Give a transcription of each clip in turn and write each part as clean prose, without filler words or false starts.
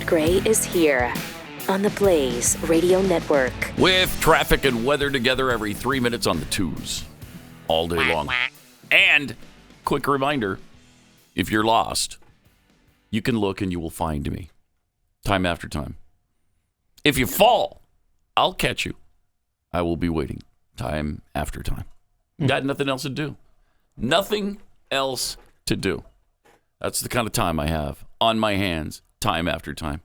Not Gray is here on the Blaze Radio Network. With traffic and weather together every 3 minutes on the twos. All day long. And, quick reminder, if you're lost, you can look and you will find me. Time after time. If you fall, I'll catch you. I will be waiting. Time after time. Got nothing else to do. Nothing else to do. That's the kind of time I have on my hands, time after time.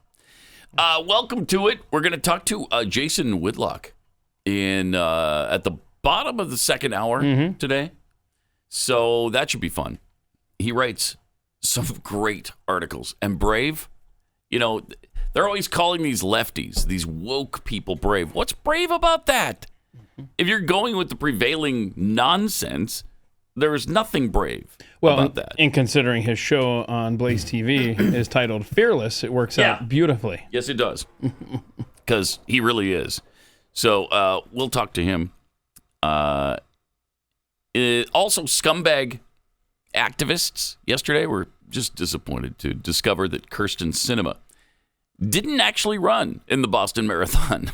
Welcome to it. We're going to talk to Jason Whitlock at the bottom of the second hour today. So that should be fun. He writes some great articles. And brave, you know, they're always calling these lefties, these woke people brave. What's brave about that? If you're going with the prevailing nonsense, there is nothing brave about that. And considering his show on Blaze TV is titled Fearless, it works out beautifully. Yes, it does. Because he really is. So we'll talk to him. Also, scumbag activists yesterday were just disappointed to discover that Kirsten Sinema didn't actually run in the Boston Marathon.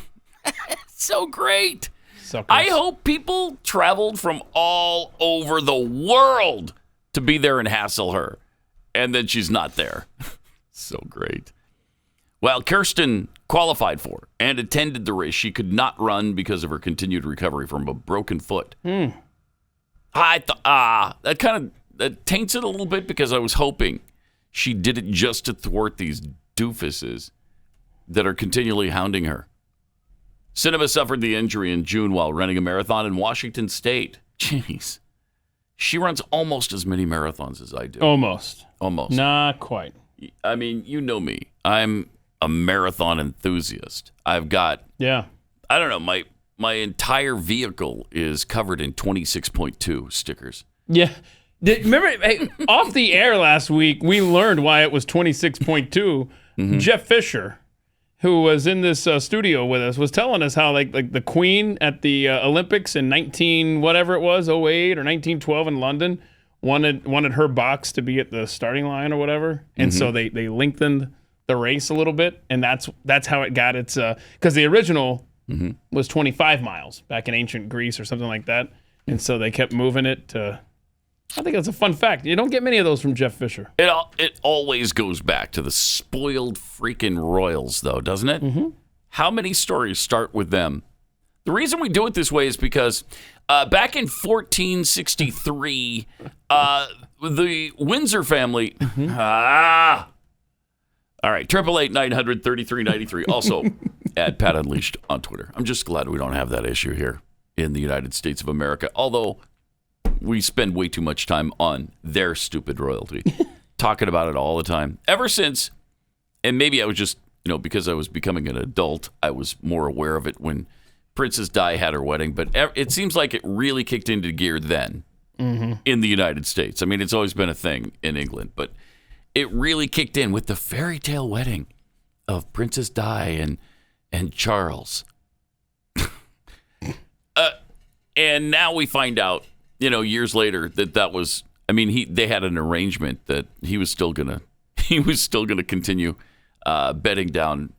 So great. Suckers. I hope people traveled from all over the world to be there and hassle her. And then she's not there. So great. Well, Kirsten qualified for and attended the race. She could not run because of her continued recovery from a broken foot. I thought, that taints it a little bit because I was hoping she did it just to thwart these doofuses that are continually hounding her. Sinema suffered the injury in June while running a marathon in Washington State. Jeez. She runs almost as many marathons as I do. Almost. Not quite. I mean, you know me. I'm a marathon enthusiast. I've got, I don't know, my entire vehicle is covered in 26.2 stickers. Yeah. Remember, off the air last week, we learned why it was 26.2. Jeff Fisher, who was in this studio with us, was telling us how like the Queen at the Olympics in 08 or 1912 in London wanted her box to be at the starting line or whatever, and so they lengthened the race a little bit, and that's how it got its because the original was 25 miles back in ancient Greece or something like that, and so they kept moving it to. I think that's a fun fact. You don't get many of those from Jeff Fisher. It always goes back to the spoiled freaking royals, though, doesn't it? How many stories start with them? The reason we do it this way is because back in 1463, the Windsor family. All right, 888-900-3393. Also, at Pat Unleashed on Twitter. I'm just glad we don't have that issue here in the United States of America, although we spend way too much time on their stupid royalty, talking about it all the time. Ever since, and maybe I was just, because I was becoming an adult, I was more aware of it when Princess Di had her wedding. But it seems like it really kicked into gear then in the United States. I mean, it's always been a thing in England, but it really kicked in with the fairy tale wedding of Princess Di and Charles. And now we find out, years later that was, they had an arrangement that he was still gonna continue bedding down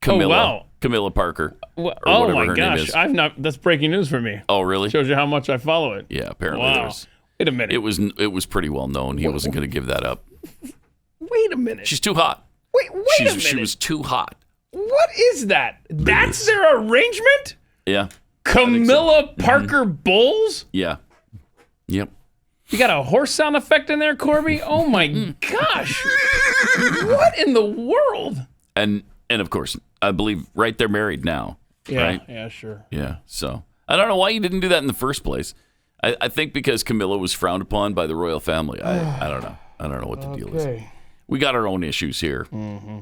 Camilla Parker. Oh my gosh, that's breaking news for me. Oh really? Shows you how much I follow it. Yeah, apparently Wait a minute. It was pretty well known he wasn't going to give that up. Wait a minute. She's too hot. Wait a minute. She was too hot. What is that? That's their arrangement? Yeah. Camilla Parker Bowles? Yeah. Yep. You got a horse sound effect in there, Corby? Oh my gosh. What in the world? And of course, I believe they're married now. Yeah. Right? Yeah, sure. Yeah. So I don't know why you didn't do that in the first place. I think because Camilla was frowned upon by the royal family. I don't know. I don't know what the deal is. We got our own issues here.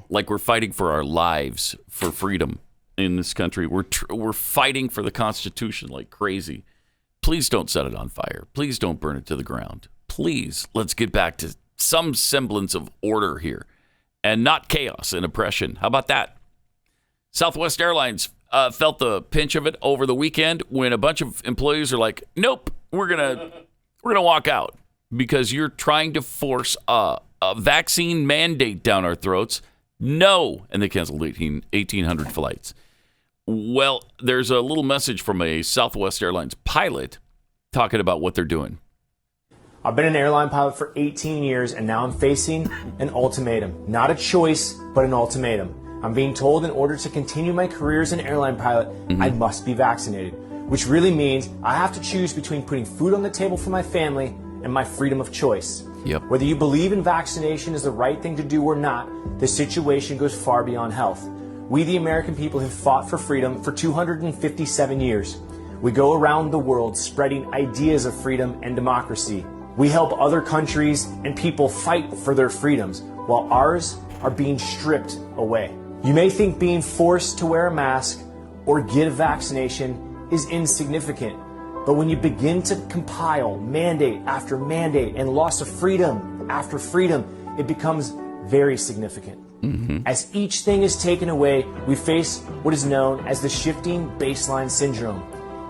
Like we're fighting for our lives, for freedom in this country. We're fighting for the Constitution like crazy. Please don't set it on fire. Please don't burn it to the ground. Please, let's get back to some semblance of order here and not chaos and oppression. How about that? Southwest Airlines felt the pinch of it over the weekend when a bunch of employees are like, nope, we're gonna walk out because you're trying to force a vaccine mandate down our throats No. And they canceled 1,800 flights. Well, there's a little message from a Southwest Airlines pilot talking about what they're doing. I've been an airline pilot for 18 years, and now I'm facing an ultimatum. Not a choice, but an ultimatum. I'm being told in order to continue my career as an airline pilot, I must be vaccinated, which really means I have to choose between putting food on the table for my family and my freedom of choice. Yep. Whether you believe in vaccination is the right thing to do or not, the situation goes far beyond health. We, the American people, have fought for freedom for 257 years. We go around the world spreading ideas of freedom and democracy. We help other countries and people fight for their freedoms, while ours are being stripped away. You may think being forced to wear a mask or get a vaccination is insignificant, but when you begin to compile mandate after mandate and loss of freedom after freedom, it becomes very significant. As each thing is taken away, we face what is known as the shifting baseline syndrome.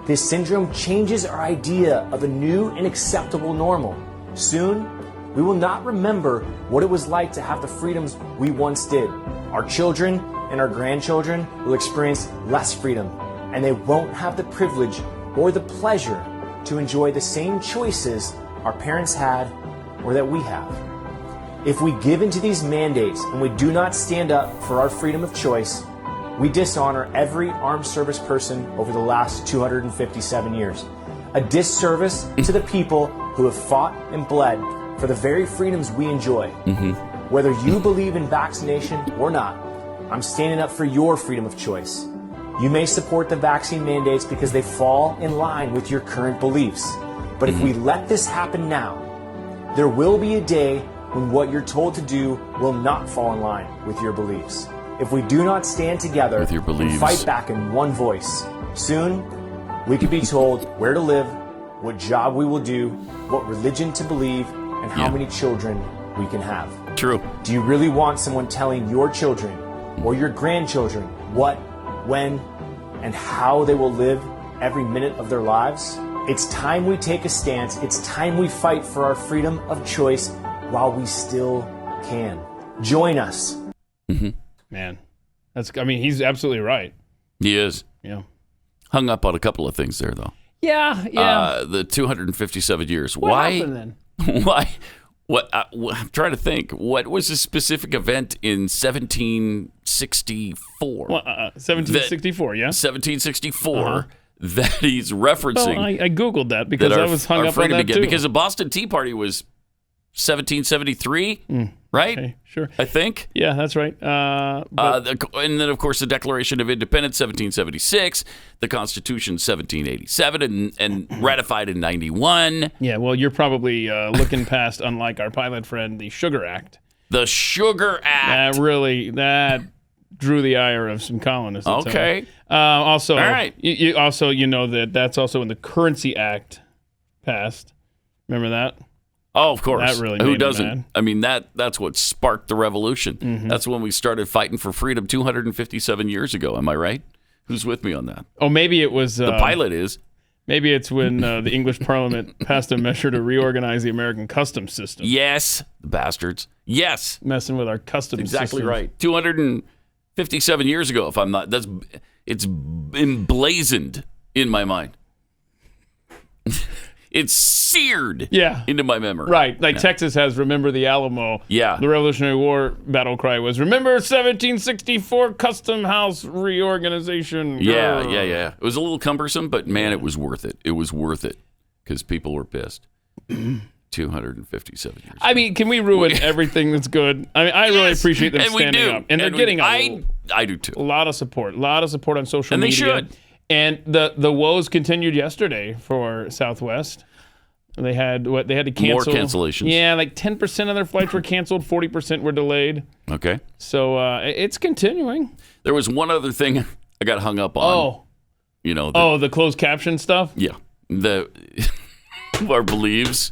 This syndrome changes our idea of a new and acceptable normal. Soon, we will not remember what it was like to have the freedoms we once did. Our children and our grandchildren will experience less freedom, and they won't have the privilege or the pleasure to enjoy the same choices our parents had or that we have. If we give into these mandates and we do not stand up for our freedom of choice, we dishonor every armed service person over the last 257 years. A disservice to the people who have fought and bled for the very freedoms we enjoy. Whether you believe in vaccination or not, I'm standing up for your freedom of choice. You may support the vaccine mandates because they fall in line with your current beliefs. But if we let this happen now, there will be a day when what you're told to do will not fall in line with your beliefs. If we do not stand together With your and beliefs. fight back in one voice, soon we could be told where to live, what job we will do, what religion to believe, and how many children we can have. True. Do you really want someone telling your children or your grandchildren what, when, and how they will live every minute of their lives? It's time we take a stance. It's time we fight for our freedom of choice while we still can. Join us. Man, he's absolutely right. He is. Yeah. Hung up on a couple of things there, though. Yeah. The 257 years. What Why? happened then? Why? I'm trying to think. What was a specific event in 1764? 1764, yeah? 1764 that he's referencing. Well, I Googled that because I was hung up on that too. Because the Boston Tea Party was 1773, right? Okay, sure. I think. Yeah, that's right. And then, of course, the Declaration of Independence, 1776, the Constitution, 1787, and ratified in 91. Yeah, well, you're probably looking past, unlike our pilot friend, the Sugar Act. The Sugar Act. That drew the ire of some colonists. Okay. Also, all right. You know that's also when the Currency Act passed. Remember that? Oh, of course. That really Who made doesn't? me mad. I mean, that's what sparked the revolution. That's when we started fighting for freedom 257 years ago. Am I right? Who's with me on that? Oh, maybe it was... The pilot is. Maybe it's when the English Parliament passed a measure to reorganize the American customs system. Yes. The bastards. Yes. Messing with our customs Exactly system. right. 257 years ago, if I'm not... It's emblazoned in my mind. It's seared into my memory. Right. Like Texas has Remember the Alamo. Yeah. The Revolutionary War battle cry was Remember 1764 Custom House Reorganization. Yeah. It was a little cumbersome, but man, it was worth it. It was worth it because people were pissed. 257 years. I mean, can we ruin everything that's good? I mean, I really appreciate them standing up. And they're getting I do too. A lot of support. A lot of support on social and media. And they should. And the woes continued yesterday for Southwest. They had to cancel. More cancellations. Yeah, like 10% of their flights were canceled, 40% were delayed. Okay. So it's continuing. There was one other thing I got hung up on. The closed caption stuff? Yeah. Our beliefs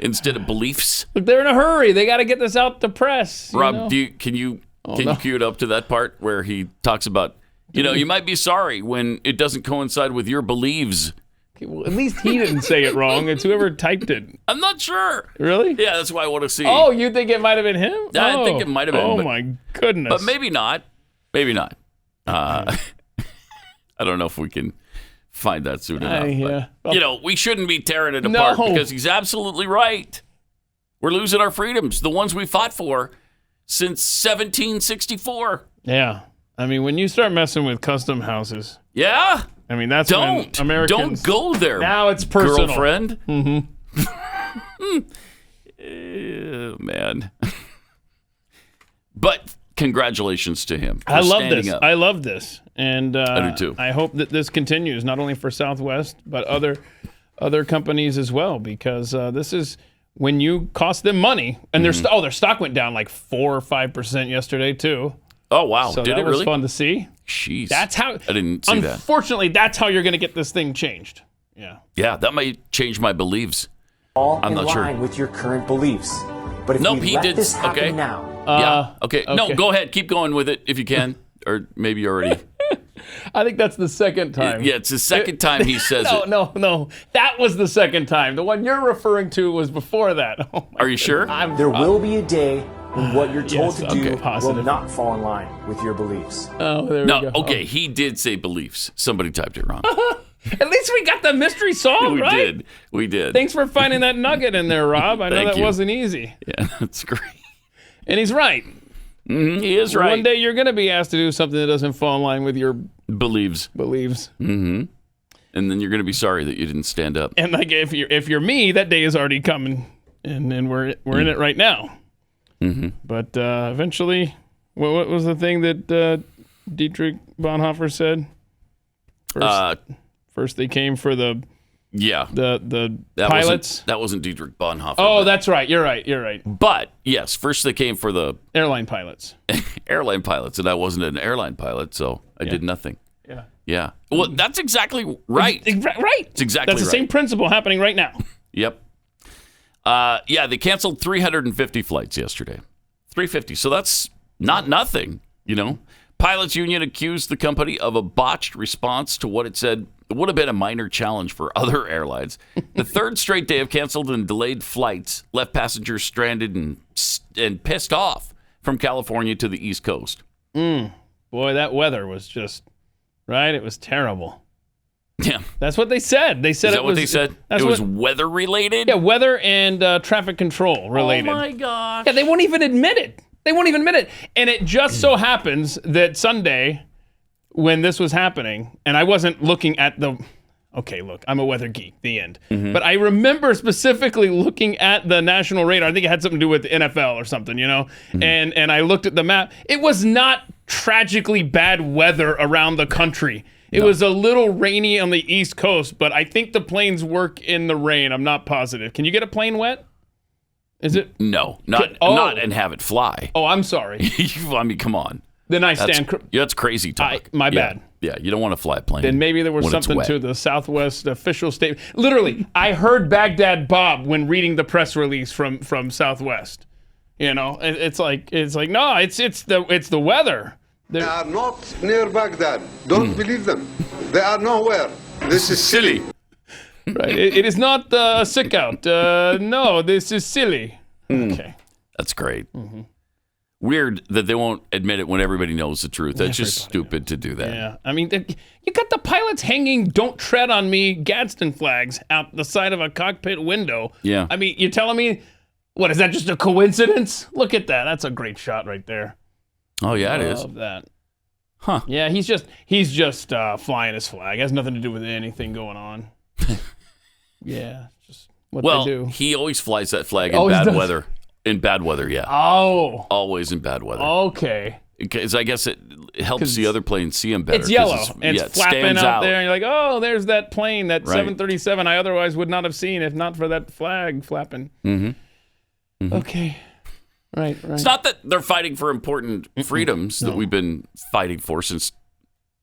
instead of beliefs. Look, they're in a hurry. They got to get this out to press. Rob, can you cue it up to that part where he talks about, you might be sorry when it doesn't coincide with your beliefs, Well, at least he didn't say it wrong. It's whoever typed it. I'm not sure. Really? Yeah, that's why I want to see. Oh, you think it might have been him? I think it might have been. Oh, my goodness. But maybe not. Maybe not. I don't know if we can find that soon enough. Yeah. But, we shouldn't be tearing it apart because he's absolutely right. We're losing our freedoms, the ones we fought for since 1764. Yeah. I mean, when you start messing with custom houses. Yeah. I mean, that's when Americans... Don't go there, now it's personal. girlfriend. Man. But congratulations to him. I love this. I love this. And I do too. I hope that this continues, not only for Southwest, but other companies as well, because this is when you cost them money. And their stock went down like 4 or 5% yesterday, too. Oh, wow. So Did that it really? was fun to see. Jeez. That's how. I didn't see that. Unfortunately, that's how you're going to get this thing changed. Yeah. Yeah, that might change my beliefs. I'm not sure. With your current beliefs. But if we let this happen now. Okay. No, go ahead. Keep going with it if you can. Or maybe you already. I think that's the second time. Yeah, it's the second time he says it. No. That was the second time. The one you're referring to was before that. Oh, are you sure? There will be a day when what you're told to do positive. will not fall in line with your beliefs. Oh, there we go. Okay, he did say beliefs. Somebody typed it wrong. At least we got the mystery solved, right? We did. Thanks for finding that nugget in there, Rob. I know that wasn't easy. Yeah, that's great. And he's right. Mm-hmm, he is right. One day you're going to be asked to do something that doesn't fall in line with your believes. Mm-hmm. And then you're going to be sorry that you didn't stand up. And like if you're me, that day is already coming, and we're in it right now. Mm-hmm. But eventually, what was the thing that Dietrich Bonhoeffer said? First they came for the pilots. That wasn't Dietrich Bonhoeffer. Oh, that's right. You're right. But yes, first they came for the airline pilots. Airline pilots, and I wasn't an airline pilot, so I did nothing. Yeah. Well, that's exactly right. Right. It's exactly that's the same principle happening right now. Yep. They canceled 350 flights yesterday. 350. So that's not nothing, Pilots Union accused the company of a botched response to what it said would have been a minor challenge for other airlines. The third straight day of canceled and delayed flights left passengers stranded and pissed off from California to the East Coast. Boy, that weather was just, right? It was terrible. Yeah. That's what they said. They said Is that what they said? It was weather related? Yeah, weather and traffic control related. Oh, my gosh. Yeah, they won't even admit it. And it just so happens that Sunday, when this was happening, and I wasn't looking at okay, look, I'm a weather geek, the end. Mm-hmm. But I remember specifically looking at the national radar. I think it had something to do with the NFL or something, Mm-hmm. And I looked at the map. It was not tragically bad weather around the country. It was a little rainy on the East Coast, but I think the planes work in the rain. I'm not positive. Can you get a plane wet? Is it? No, not and have it fly. Oh, I'm sorry. I mean, come on. Then I stand. That's crazy talk. My bad. Yeah, you don't want to fly a plane. Then maybe there was something to the Southwest official statement. Literally, I heard Baghdad Bob when reading the press release from Southwest. It's like no, it's the weather. They are not near Baghdad. Don't believe them. They are nowhere. This is silly. Right. It is not a sick out. No, this is silly. Okay. That's great. Mm-hmm. Weird that they won't admit it when everybody knows the truth. That's just stupid to do that. Yeah. I mean, you got the pilots hanging "Don't Tread on Me" Gadsden flags out the side of a cockpit window. Yeah. I mean, you're telling me, what, is that just a coincidence? Look at that. That's a great shot right there. Oh, yeah, it is. Love that. Huh. Yeah, he's just flying his flag. It has nothing to do with anything going on. Yeah, just what they do. Well, he always flies that flag in bad weather. In bad weather, yeah. Oh. Always in bad weather. Okay. Because I guess it helps the other plane see him better. It's yellow. It's flapping out there. And you're like, oh, there's that plane, that 737 I otherwise would not have seen if not for that flag flapping. Mm-hmm. Mm-hmm. Okay. Right. It's not that they're fighting for important freedoms that we've been fighting for since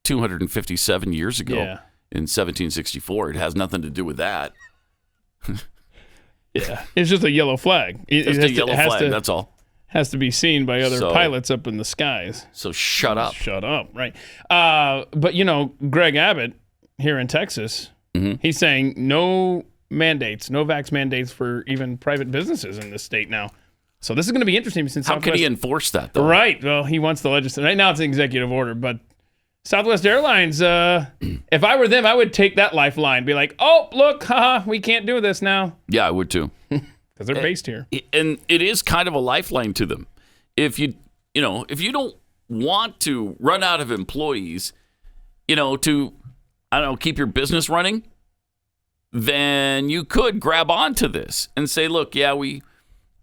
257 years ago in 1764. It has nothing to do with that. Yeah. It's just a yellow flag. It's a yellow flag, that's all. Has to be seen by other pilots up in the skies. So shut up. Shut up, right. But, Greg Abbott here in Texas He's saying no mandates, no vax mandates for even private businesses in this state now. So this is going to be interesting since How can he enforce that, though? Right. Well, he wants the legislation. Right now it's an executive order, but Southwest Airlines, if I were them, I would take that lifeline. Be like, oh, look, haha, we can't do this now. Yeah, I would too. Because they're based here. And it is kind of a lifeline to them. If you don't want to run out of employees, to, I don't know, keep your business running, then you could grab onto this and say, look, yeah, we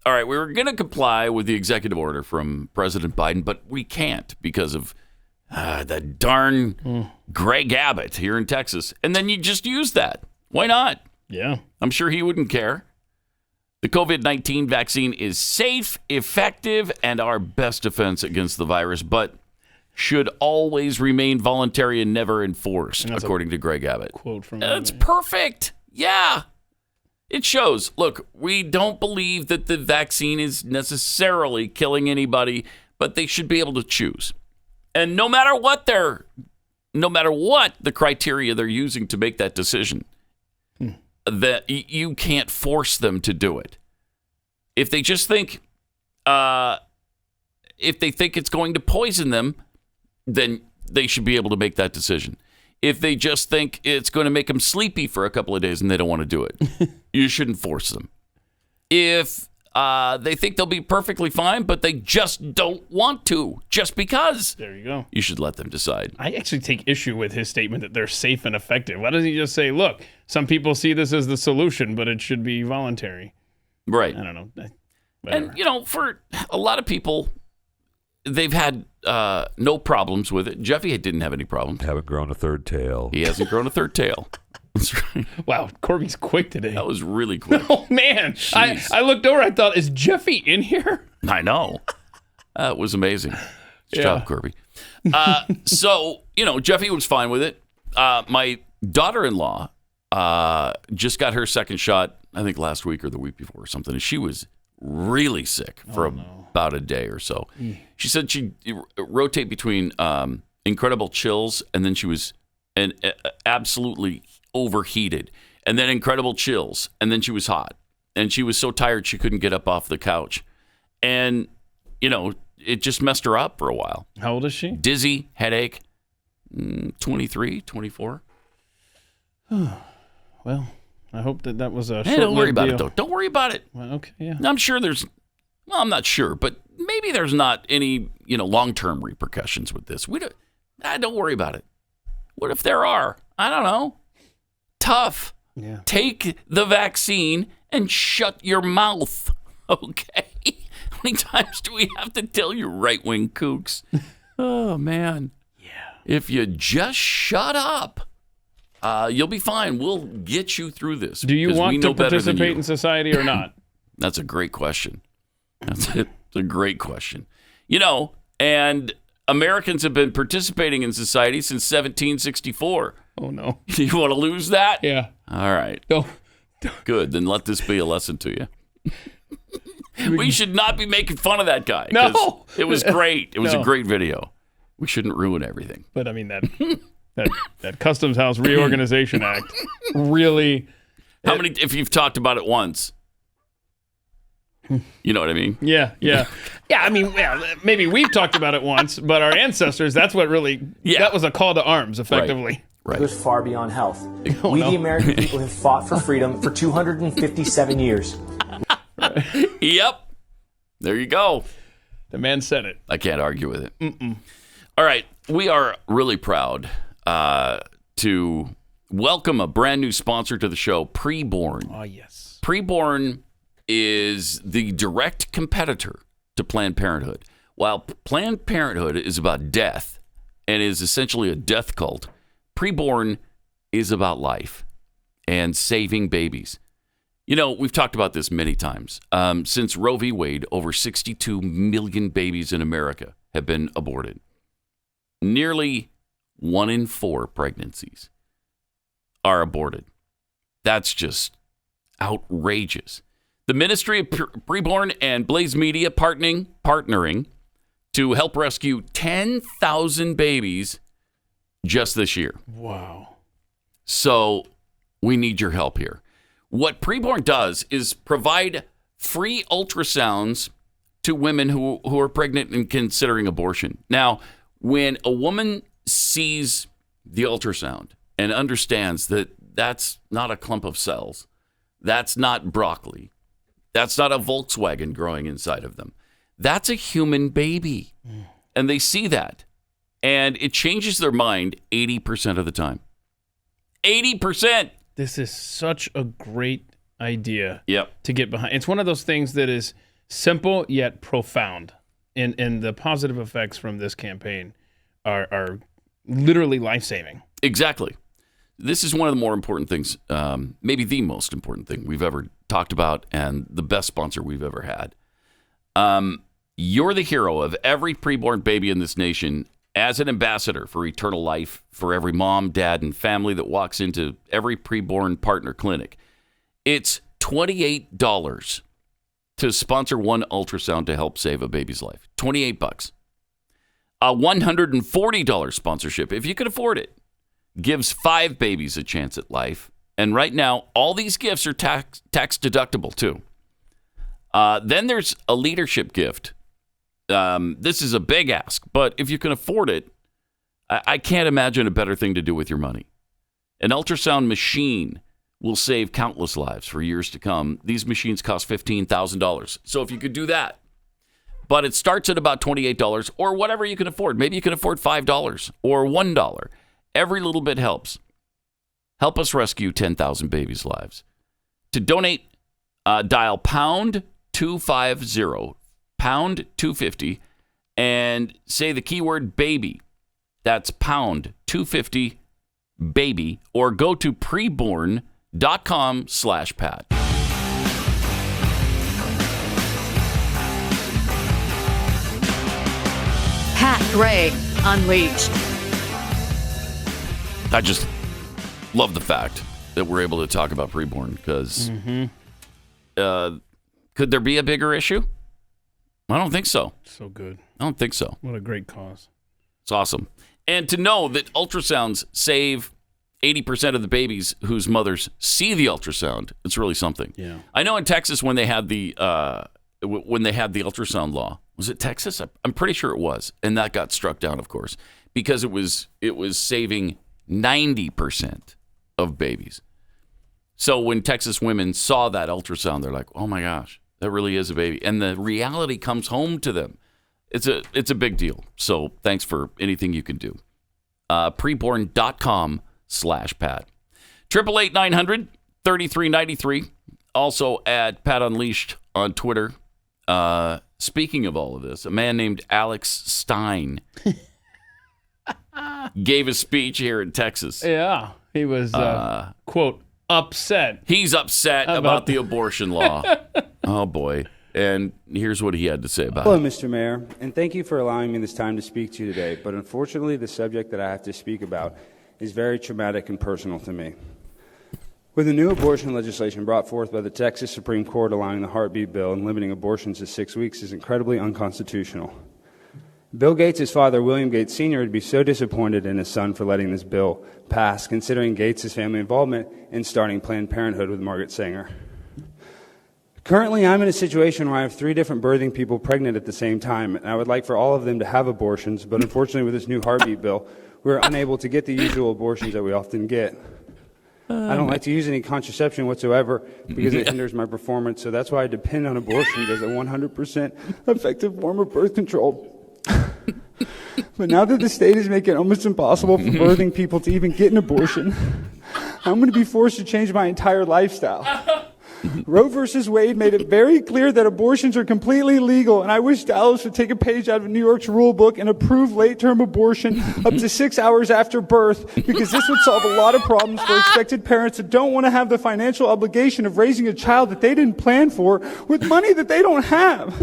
were going to comply with the executive order from President Biden, but we can't because of that darn Greg Abbott here in Texas. And then you just use that. Why not? Yeah. I'm sure he wouldn't care. The COVID-19 vaccine is safe, effective, and our best defense against the virus, but should always remain voluntary and never enforced, according to Greg Abbott. Quote from That's perfect. Yeah. It shows. Look, we don't believe that the vaccine is necessarily killing anybody, but they should be able to choose. And no matter what the criteria they're using to make that decision, that you can't force them to do it. If they just think, if they think it's going to poison them, then they should be able to make that decision. If they just think it's going to make them sleepy for a couple of days and they don't want to do it, you shouldn't force them. If they think they'll be perfectly fine, but they just don't want to, just because. There you go. You should let them decide. I actually take issue with his statement that they're safe and effective. Why doesn't he just say, look, some people see this as the solution, but it should be voluntary? Right. I don't know. Whatever. And, for a lot of people, they've had no problems with it. Jeffy didn't have any problems. Haven't grown a third tail. He hasn't grown a third tail. That's right. Wow, Corby's quick today. That was really quick. Oh, man. I looked over. I thought, is Jeffy in here? I know. It was amazing. Good job, Corby. So, Jeffy was fine with it. My daughter-in-law just got her second shot, I think last week or the week before or something. And she was really sick for about a day or so. She said she'd rotate between incredible chills, and then she was absolutely overheated, and then incredible chills, and then she was hot, and she was so tired she couldn't get up off the couch, and it just messed her up for a while. How old is she? Dizzy, headache, 23, 24. Well, I hope that was a Hey, don't worry about deal. it though. Don't worry about it. Well, okay, yeah. I'm sure I'm not sure, but maybe there's not any long-term repercussions with this. Don't worry about it. What if there are? I don't know. Tough. Yeah. Take the vaccine and shut your mouth. Okay? How many times do we have to tell you, right-wing kooks? Oh, man. Yeah. If you just shut up, you'll be fine. We'll get you through this. Do you want to participate in society or not? That's a great question. That's a great question. And Americans have been participating in society since 1764. Oh, no. You want to lose that? Yeah. All right. No. Good. Then let this be a lesson to you. We should not be making fun of that guy. No. It was great. It was a great video. We shouldn't ruin everything. But, I mean, that Customs House Reorganization Act really... How many, if you've talked about it once... You know what I mean? Yeah. I mean, maybe we've talked about it once, but our ancestors, that's what really, that was a call to arms, effectively. Right. It goes far beyond health. We, the American people, have fought for freedom for 257 years. Yep. There you go. The man said it. I can't argue with it. All right. We are really proud to welcome a brand new sponsor to the show, Preborn. Oh, yes. Preborn is the direct competitor to Planned Parenthood. While Planned Parenthood is about death and is essentially a death cult, Preborn is about life and saving babies. We've talked about this many times. Since Roe v. Wade, over 62 million babies in America have been aborted. Nearly 1 in 4 pregnancies are aborted. That's just outrageous. The Ministry of Preborn and Blaze Media partnering to help rescue 10,000 babies just this year. Wow. So We need your help here. What Preborn does is provide free ultrasounds to women who are pregnant and considering abortion. Now, when a woman sees the ultrasound and understands that that's not a clump of cells, that's not broccoli, that's not a Volkswagen growing inside of them, that's a human baby. And they see that. And it changes their mind 80% of the time. 80%! This is such a great idea Yep. to get behind. It's one of those things that is simple yet profound. And the positive effects from this campaign are literally life-saving. Exactly. This is one of the more important things, maybe the most important thing we've ever talked about and the best sponsor we've ever had. You're the hero of every preborn baby in this nation as an ambassador for eternal life for every mom, dad, and family that walks into every preborn partner clinic. It's $28 to sponsor one ultrasound to help save a baby's life. $28. A $140 sponsorship, if you can afford it, gives 5 babies a chance at life. And right now, all these gifts are tax deductible, too. Then there's a leadership gift. This is a big ask, but if you can afford it, I can't imagine a better thing to do with your money. An ultrasound machine will save countless lives for years to come. These machines cost $15,000. So if you could do that, but it starts at about $28 or whatever you can afford. Maybe you can afford $5 or $1. Every little bit helps. Help us rescue 10,000 babies' lives. To donate, dial pound 250, pound 250, and say the keyword baby. That's pound 250 baby, or go to preborn.com/Pat. Pat Gray Unleashed. I just love the fact that we're able to talk about Preborn because could there be a bigger issue? I don't think so. So good. I don't think so. What a great cause. It's awesome. And to know that ultrasounds save 80% of the babies whose mothers see the ultrasound, it's really something. Yeah. I know in Texas when they had the ultrasound law, was it Texas? I'm pretty sure it was, and that got struck down, of course, because it was saving 90% of babies. So when Texas women saw that ultrasound, they're like, "Oh my gosh, that really is a baby," and the reality comes home to them. It's a big deal. So thanks for anything you can do. Preborn.com/Pat. 888-900-3393. Also at Pat Unleashed on Twitter. Speaking of all of this, a man named Alex Stein gave a speech here in Texas. Yeah. He was, quote, upset. He's upset about the abortion law. Oh, boy. And here's what he had to say about Hello, it. Mr. Mayor, and thank you for allowing me this time to speak to you today. But unfortunately, the subject that I have to speak about is very traumatic and personal to me. With the new abortion legislation brought forth by the Texas Supreme Court allowing the heartbeat bill and limiting abortions to 6 weeks is incredibly unconstitutional. Bill Gates' father, William Gates Sr., would be so disappointed in his son for letting this bill pass, considering Gates' family involvement in starting Planned Parenthood with Margaret Sanger. Currently, I'm in a situation where I have 3 different birthing people pregnant at the same time, and I would like for all of them to have abortions, but unfortunately with this new heartbeat bill, we're unable to get the usual abortions that we often get. I don't like to use any contraception whatsoever because it hinders my performance, so that's why I depend on abortions as a 100% effective form of birth control. But now that the state is making it almost impossible for birthing people to even get an abortion, I'm going to be forced to change my entire lifestyle. Roe versus Wade made it very clear that abortions are completely legal, and I wish Dallas would take a page out of New York's rule book and approve late-term abortion up to 6 hours after birth, because this would solve a lot of problems for expected parents that don't want to have the financial obligation of raising a child that they didn't plan for with money that they don't have.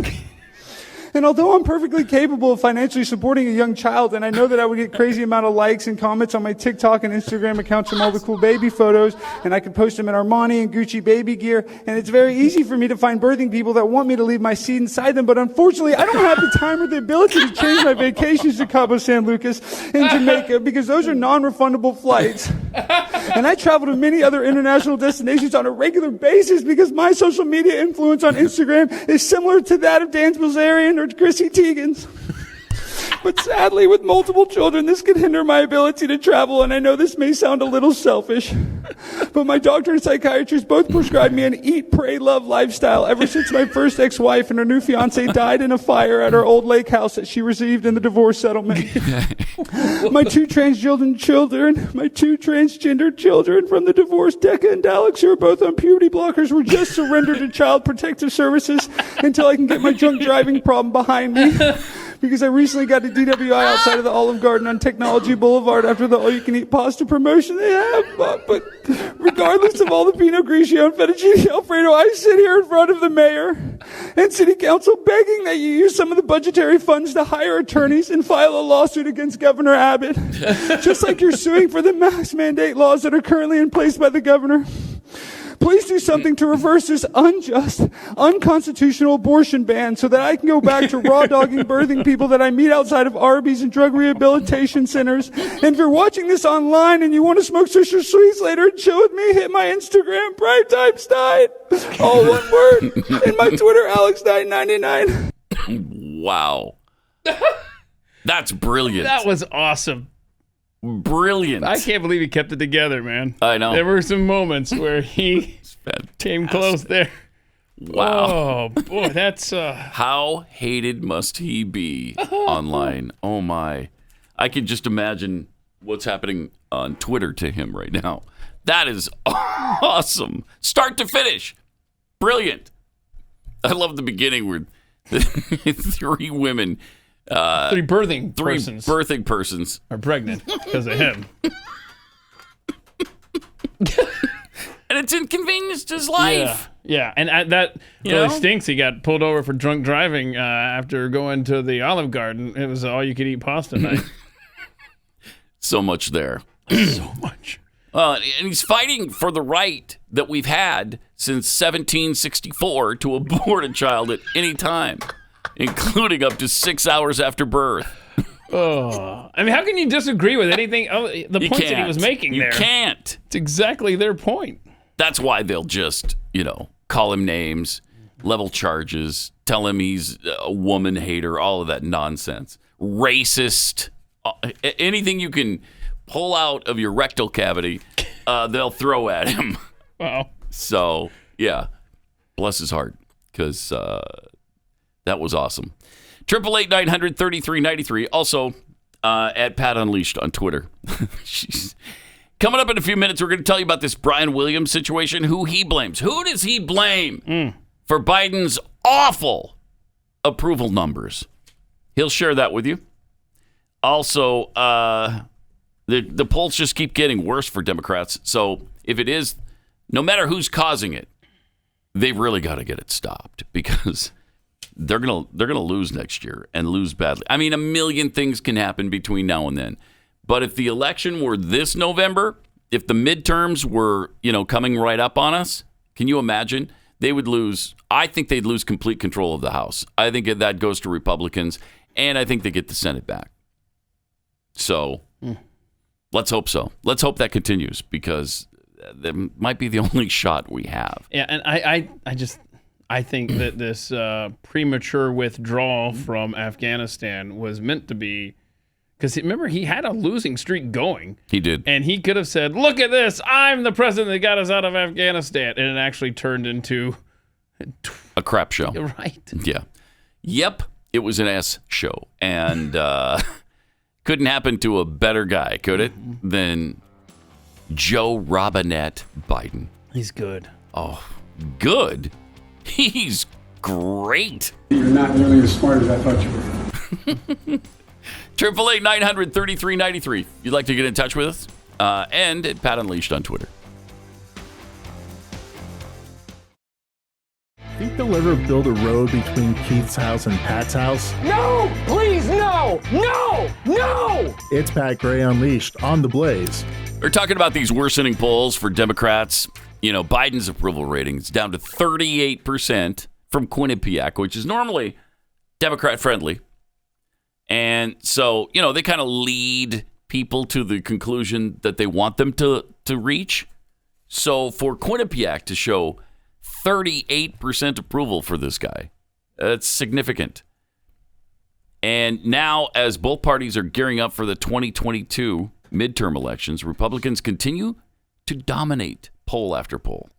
And although I'm perfectly capable of financially supporting a young child, and I know that I would get crazy amount of likes and comments on my TikTok and Instagram accounts from all the cool baby photos, and I could post them in Armani and Gucci baby gear, and it's very easy for me to find birthing people that want me to leave my seed inside them, but unfortunately I don't have the time or the ability to change my vacations to Cabo San Lucas and Jamaica, because those are non-refundable flights. And I travel to many other international destinations on a regular basis because my social media influence on Instagram is similar to that of Dan Bilzerian or Chrissy Teigen's. But sadly, with multiple children, this could hinder my ability to travel, and I know this may sound a little selfish, but my doctor and psychiatrist both prescribed me an eat, pray, love lifestyle ever since my first ex-wife and her new fiance died in a fire at our old lake house that she received in the divorce settlement. My two transgender children from the divorce, Decca and Alex, who are both on puberty blockers, were just surrendered to Child Protective Services until I can get my drunk driving problem behind me. Because I recently got a DWI outside of the Olive Garden on Technology Boulevard after the all-you-can-eat pasta promotion they have. But regardless of all the Pinot Grigio and Fettuccine Alfredo, I sit here in front of the mayor and city council begging that you use some of the budgetary funds to hire attorneys and file a lawsuit against Governor Abbott. Just like you're suing for the mask mandate laws that are currently in place by the governor. Please do something to reverse this unjust, unconstitutional abortion ban so that I can go back to raw dogging birthing people that I meet outside of Arby's and drug rehabilitation centers. And if you're watching this online and you want to smoke Swisher Sweets later and chill with me, hit my Instagram, Primetime Stein. All one word. And my Twitter, Alex999. Wow. That's brilliant. That was awesome. Brilliant. I can't believe he kept it together, man. I know. There were some moments where he came close there. Wow. Oh, boy, that's... How hated must he be online? Oh, my. I can just imagine what's happening on Twitter to him right now. That is awesome. Start to finish. Brilliant. I love the beginning where the three women... three birthing persons are pregnant because of him. And it's inconvenienced his life. Yeah. And that really stinks. He got pulled over for drunk driving after going to the Olive Garden. It was all you could eat pasta night. So much there. So much. And he's fighting for the right that we've had since 1764 to abort a child at any time, including up to 6 hours after birth. Oh, I mean, how can you disagree with anything? The points that he was making there. You can't. It's exactly their point. That's why they'll just, call him names, level charges, tell him he's a woman hater, all of that nonsense. Racist. Anything you can pull out of your rectal cavity, they'll throw at him. Wow. So, yeah, bless his heart, because that was awesome. 888-900-3393. Also, at Pat Unleashed on Twitter. Coming up in a few minutes, we're going to tell you about this Brian Williams situation, who he blames. Who does he blame for Biden's awful approval numbers? He'll share that with you. Also, the polls just keep getting worse for Democrats. So if it is, no matter who's causing it, they've really got to get it stopped, because they're gonna lose next year, and lose badly. I mean, a million things can happen between now and then. But if the election were this November, if the midterms were, coming right up on us, can you imagine? They would lose. I think they'd lose complete control of the House. I think that goes to Republicans, and I think they get the Senate back. So let's hope so. Let's hope that continues, because that might be the only shot we have. Yeah, and I think that this premature withdrawal from Afghanistan was meant to be, because remember, he had a losing streak going. He did. And he could have said, look at this, I'm the president that got us out of Afghanistan. And it actually turned into a crap show. Right. Yeah. Yep. It was an ass show. And couldn't happen to a better guy, could it, than Joe Robinette Biden. He's good. Oh, good? He's great. You're not nearly as smart as I thought you were. 888-900-3393. If you'd like to get in touch with us, and at Pat Unleashed on Twitter. Think they'll ever build a road between Keith's house and Pat's house? No! Please, no! No! No! It's Pat Gray Unleashed on The Blaze. We're talking about these worsening polls for Democrats. Biden's approval rating is down to 38% from Quinnipiac, which is normally Democrat friendly. And so, they kind of lead people to the conclusion that they want them to reach. So for Quinnipiac to show 38% approval for this guy, that's significant. And now, as both parties are gearing up for the 2022 midterm elections, Republicans continue to dominate poll after poll.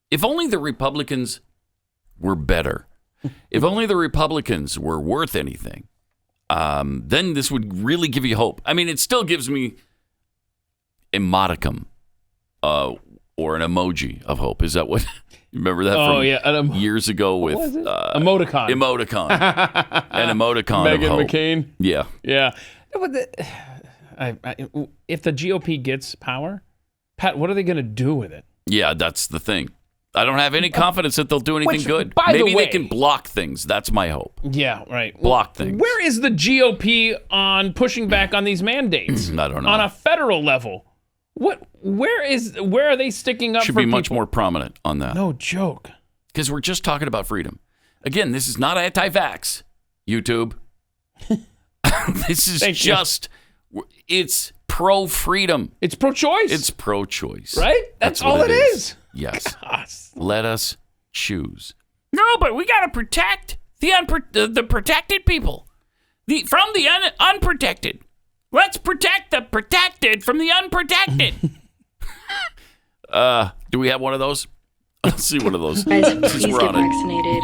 If only the Republicans were better. If only the Republicans were worth anything, then this would really give you hope. I mean, it still gives me a modicum or an emoji of hope. Is that what? You remember that from years ago with emoticon. Emoticon. An emoticon Meghan of hope. McCain. Yeah. Yeah. If the GOP gets power, Pat, what are they going to do with it? Yeah, that's the thing. I don't have any confidence that they'll do anything good. By the Maybe way, they can block things. That's my hope. Yeah, right. Block things. Where is the GOP on pushing back on these mandates? I don't know. On a federal level. Where are they sticking up Should for be much people? more prominent on that. No joke. Because we're just talking about freedom. Again, this is not anti-vax, YouTube. This is it's pro-freedom. It's pro-choice. It's pro-choice. Right? That's all it is. Yes. Gosh. Let us choose. No, but we got to protect the protected people from the unprotected. Let's protect the protected from the unprotected. Do we have one of those? Let's see one of those. Guys, please get vaccinated.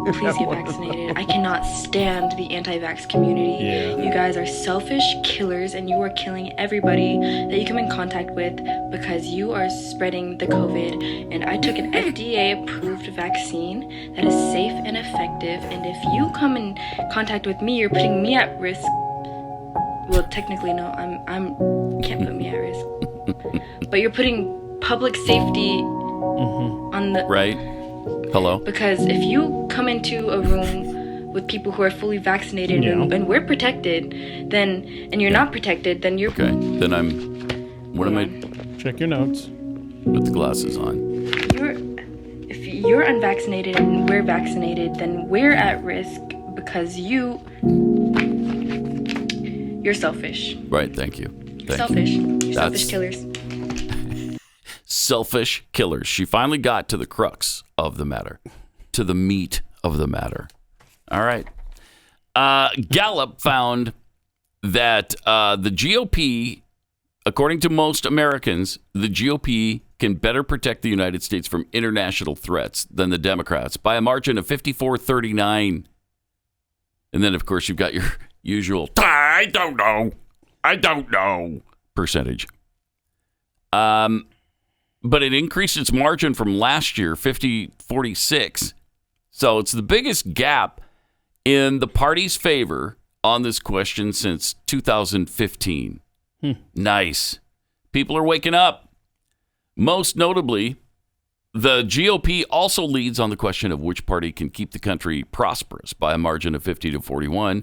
Please get vaccinated. I cannot stand the anti-vax community. Yeah. You guys are selfish killers, and you are killing everybody that you come in contact with because you are spreading the COVID. And I took an FDA-approved vaccine that is safe and effective. And if you come in contact with me, you're putting me at risk. Well, technically, no. I'm can't put me at risk. But you're putting public safety on the right. Hello. Because if you come into a room with people who are fully vaccinated and we're protected, then and you're not protected, then you're okay. Then What am I? Check your notes. With the glasses on. If you're unvaccinated and we're vaccinated, then we're at risk because you're selfish. Right. Thank you. Selfish. You're selfish killers. Selfish killers. She finally got to the crux of the matter, to the meat of the matter. All right. Gallup found that the GOP, according to most Americans, the GOP can better protect the United States from international threats than the Democrats by a margin of 54-39. And then, of course, you've got your usual, I don't know percentage. But it increased its margin from last year, 50-46. So it's the biggest gap in the party's favor on this question since 2015. Nice. People are waking up. Most notably, the GOP also leads on the question of which party can keep the country prosperous by a margin of 50-41.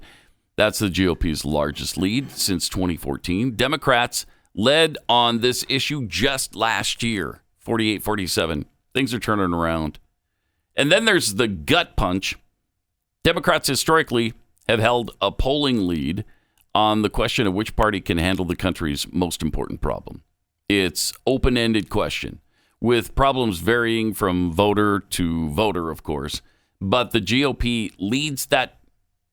That's the GOP's largest lead since 2014. Democrats led on this issue just last year, 48-47. Things are turning around. And then there's the gut punch. Democrats historically have held a polling lead on the question of which party can handle the country's most important problem. It's open-ended question, with problems varying from voter to voter, of course. But the GOP leads that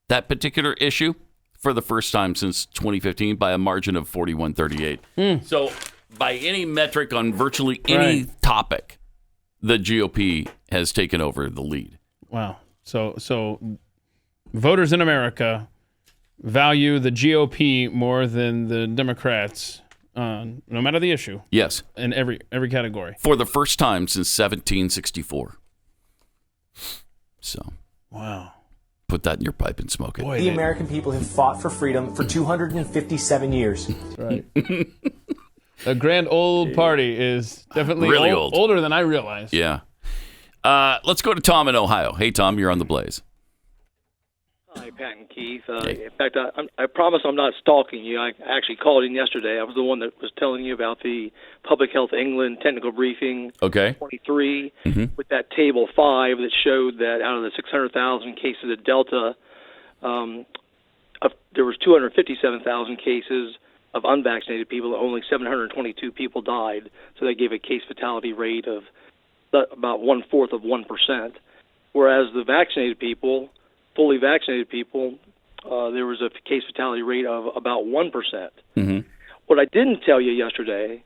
particular issue for the first time since 2015 by a margin of 41-38. So by any metric on virtually any topic, the GOP has taken over the lead. Wow. So voters in America value the GOP more than the Democrats, no matter the issue. Yes. In every category. For the first time since 1764. So. Wow. Put that in your pipe and smoke it. The American people have fought for freedom for 257 years. That's right. A grand old party is definitely really old. Older than I realized. Yeah. Let's go to Tom in Ohio. Hey, Tom, you're on the Blaze. Hi, Pat and Keith. In fact, I promise I'm not stalking you. I actually called in yesterday. I was the one that was telling you about the Public Health England technical briefing 23 with that table 5 that showed that out of the 600,000 cases of Delta, there was 257,000 cases of unvaccinated people. Only 722 people died. So that gave a case fatality rate of about 1/4 of 1%. Whereas the vaccinated people, fully vaccinated people, there was a case fatality rate of about 1%. Mm-hmm. What I didn't tell you yesterday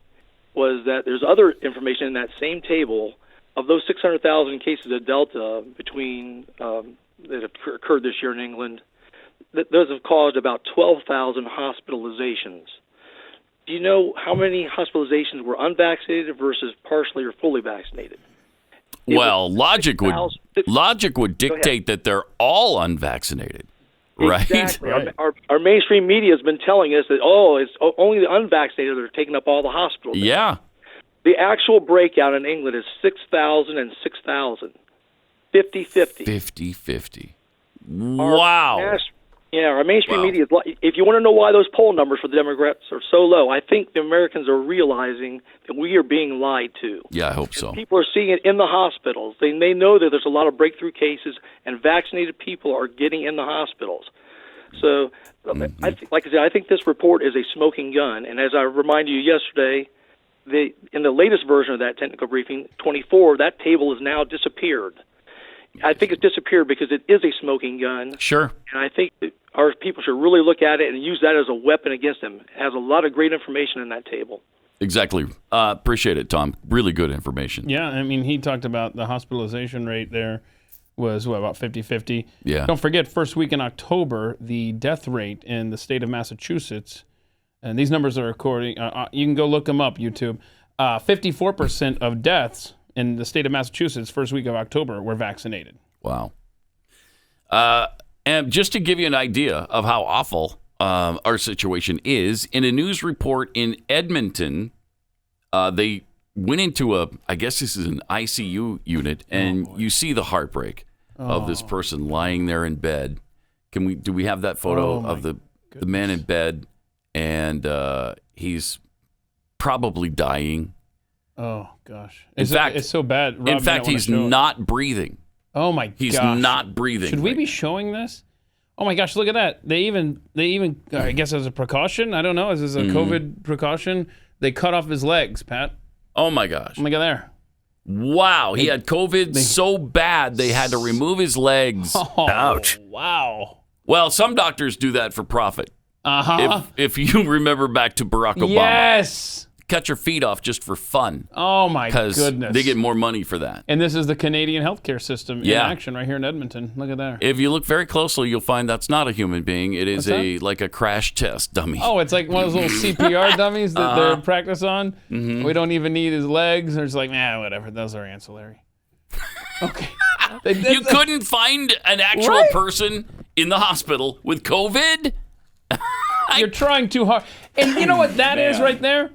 was that there's other information in that same table of those 600,000 cases of Delta that have occurred this year in England. Those have caused about 12,000 hospitalizations. Do you know how many hospitalizations were unvaccinated versus partially or fully vaccinated? Well, logic would dictate that they're all unvaccinated, right? Exactly. Right. Our mainstream media has been telling us that, it's only the unvaccinated that are taking up all the hospitals. Yeah. The actual breakout in England is 6,000 and 6,000. 50-50. 50-50. Wow. Our mainstream media, if you want to know why those poll numbers for the Democrats are so low, I think the Americans are realizing that we are being lied to. Yeah, I hope so. And people are seeing it in the hospitals. They know that there's a lot of breakthrough cases, and vaccinated people are getting in the hospitals. So, like I said, I think this report is a smoking gun. And as I reminded you yesterday, in the latest version of that technical briefing, 24, that table has now disappeared. I think it's disappeared because it is a smoking gun. Sure. And I think that our people should really look at it and use that as a weapon against them. It has a lot of great information in that table. Exactly. Appreciate it, Tom. Really good information. Yeah, I mean, he talked about the hospitalization rate there was, about 50-50. Yeah. Don't forget, first week in October, the death rate in the state of Massachusetts, and these numbers are according, you can go look them up, YouTube, 54% of deaths in the state of Massachusetts, first week of October, were vaccinated. Wow. And just to give you an idea of how awful our situation is, in a news report in Edmonton, they went into I guess this is an ICU unit, and you see the heartbreak of this person lying there in bed. Do we have that photo of the man in bed, and he's probably dying? Oh, gosh. It's so bad. Rob, in fact, he's not breathing. Oh, my gosh. He's not breathing. Should we be showing this? Oh, my gosh, look at that. They even I guess as a precaution, I don't know, is this a COVID precaution? They cut off his legs, Pat. Oh, my gosh. Look at there. Wow, he had COVID so bad they had to remove his legs. Oh, ouch. Wow. Well, some doctors do that for profit. Uh-huh. If you remember back to Barack Obama. Yes. Cut your feet off just for fun. Oh, my goodness. Because they get more money for that. And this is the Canadian healthcare system in action right here in Edmonton. Look at there. If you look very closely, you'll find that's not a human being. It is like a crash test dummy. Oh, it's like one of those little CPR dummies that they practice on. Mm-hmm. We don't even need his legs. They're just like, whatever. Those are ancillary. Okay. You couldn't find an actual person in the hospital with COVID? You're trying too hard. And you know what that is right there?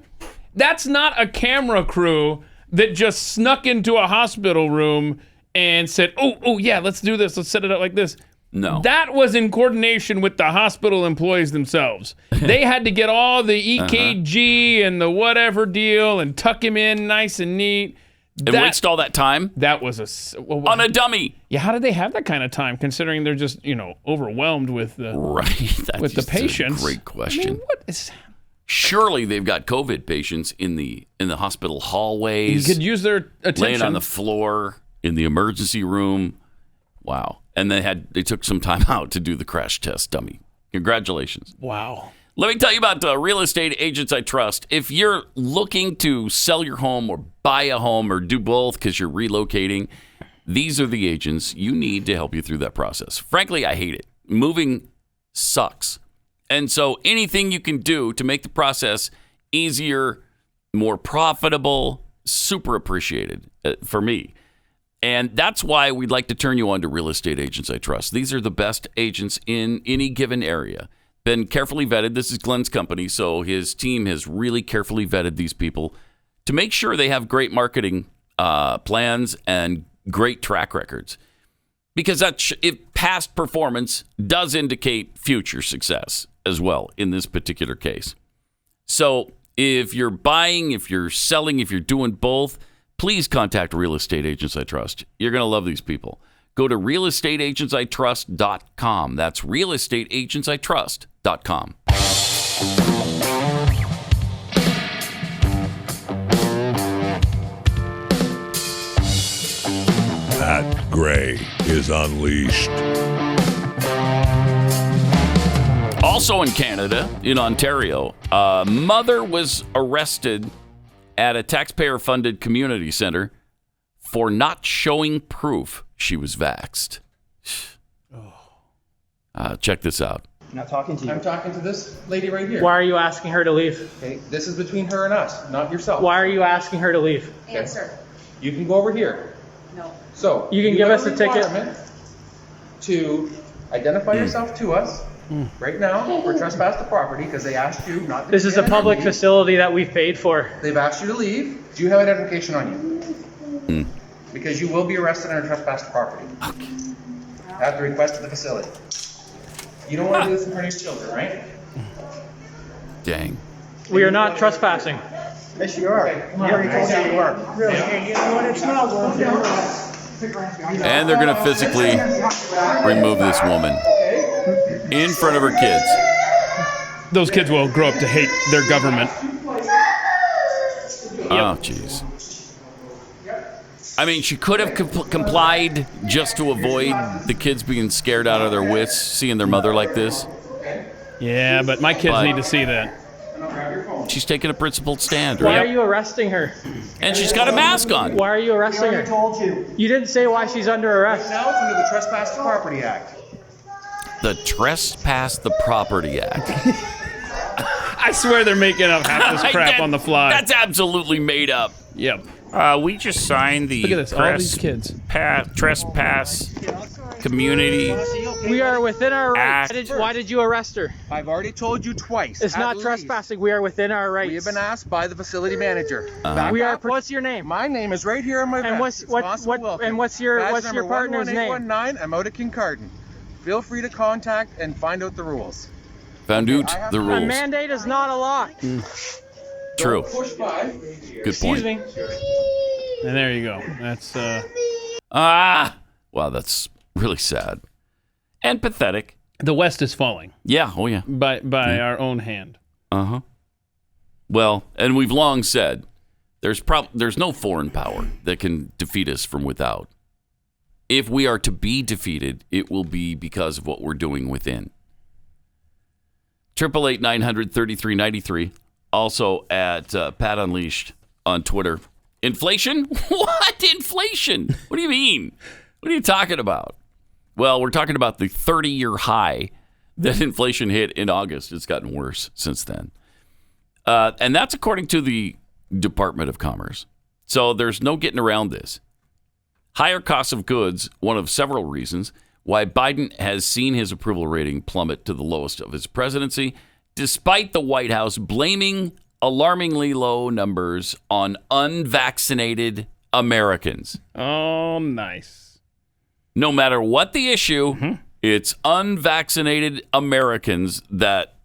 That's not a camera crew that just snuck into a hospital room and said, oh, yeah, let's do this. Let's set it up like this. No. That was in coordination with the hospital employees themselves. They had to get all the EKG and the whatever deal and tuck him in nice and neat. And waste all that time? That was on a dummy. Yeah, how did they have that kind of time, considering they're just, overwhelmed with the with the patients? A great question. I mean, what is... Surely they've got COVID patients in the hospital hallways. You could use their attention. Laying on the floor in the emergency room. Wow. And they took some time out to do the crash test dummy. Congratulations. Wow. Let me tell you about Real Estate Agents I Trust. If you're looking to sell your home or buy a home or do both because you're relocating, these are the agents you need to help you through that process. Frankly, I hate it. Moving sucks. And so anything you can do to make the process easier, more profitable, super appreciated for me. And that's why we'd like to turn you on to Real Estate Agents I Trust. These are the best agents in any given area. Been carefully vetted. This is Glenn's company, so his team has really carefully vetted these people to make sure they have great marketing plans and great track records. Because if past performance does indicate future success as well in this particular case. So if you're buying, if you're selling, if you're doing both, please contact Real Estate Agents I Trust. You're going to love these people. Go to realestateagentsitrust.com. That's realestateagentsitrust.com. Pat Gray is unleashed. Also in Canada, in Ontario, a mother was arrested at a taxpayer-funded community center for not showing proof she was vaxxed. Check this out. I'm not talking to you. I'm talking to this lady right here. Why are you asking her to leave? Okay, this is between her and us, not yourself. Why are you asking her to leave? Answer. You can go over here. No. So You can give have us a ticket. requirement to identify yourself to us right now for trespass to property because they asked you not to. This is a public facility that we've paid for. They've asked you to leave. Do you have identification on you? Because you will be arrested under trespass to property. At the request of the facility. You don't want to do this in front of your children, right? Dang. We are not trespassing. Yes, you are. Okay, come on. You already told you are. Really? You know what? It smells. And they're going to physically remove this woman in front of her kids. Those kids will grow up to hate their government. Oh, jeez. I mean, she could have complied just to avoid the kids being scared out of their wits, seeing their mother like this. Yeah, but my kids need to see that. She's taking a principled stand, Why right? are you arresting her? And she's got a mask on. Why are you arresting her? told you. You didn't say why she's under arrest. Now it's under the Trespass to Property Act. The Trespass the Property Act. I swear they're making up half this crap on the fly. That's absolutely made up. Yep. We just signed the Look at this, all these kids. Trespass Community. We are within our rights. Act. Why did you arrest her? I've already told you twice. It's not trespassing. We are within our rights. We have been asked by the facility manager. We are. What's your name? My name is right here on my And vest. what's your partner's name? 11819. I'm out of Kincardine. Feel free to contact and find out the rules. Found out the A rules. mandate is not a law. True. Push by. Good point. Excuse me. And there you go. That's wow, that's really sad and pathetic. The West is falling. Yeah. Oh yeah. By our own hand. Well, and we've long said there's no foreign power that can defeat us from without. If we are to be defeated, it will be because of what we're doing within. 888-900-3393. Also at Pat Unleashed on Twitter. Inflation? What? Inflation? What do you mean? What are you talking about? Well, we're talking about the 30-year high that inflation hit in August. It's gotten worse since then. And that's according to the Department of Commerce. So there's no getting around this. Higher costs of goods, one of several reasons why Biden has seen his approval rating plummet to the lowest of his presidency, despite the White House blaming alarmingly low numbers on unvaccinated Americans. Oh, nice. No matter what the issue, it's unvaccinated Americans that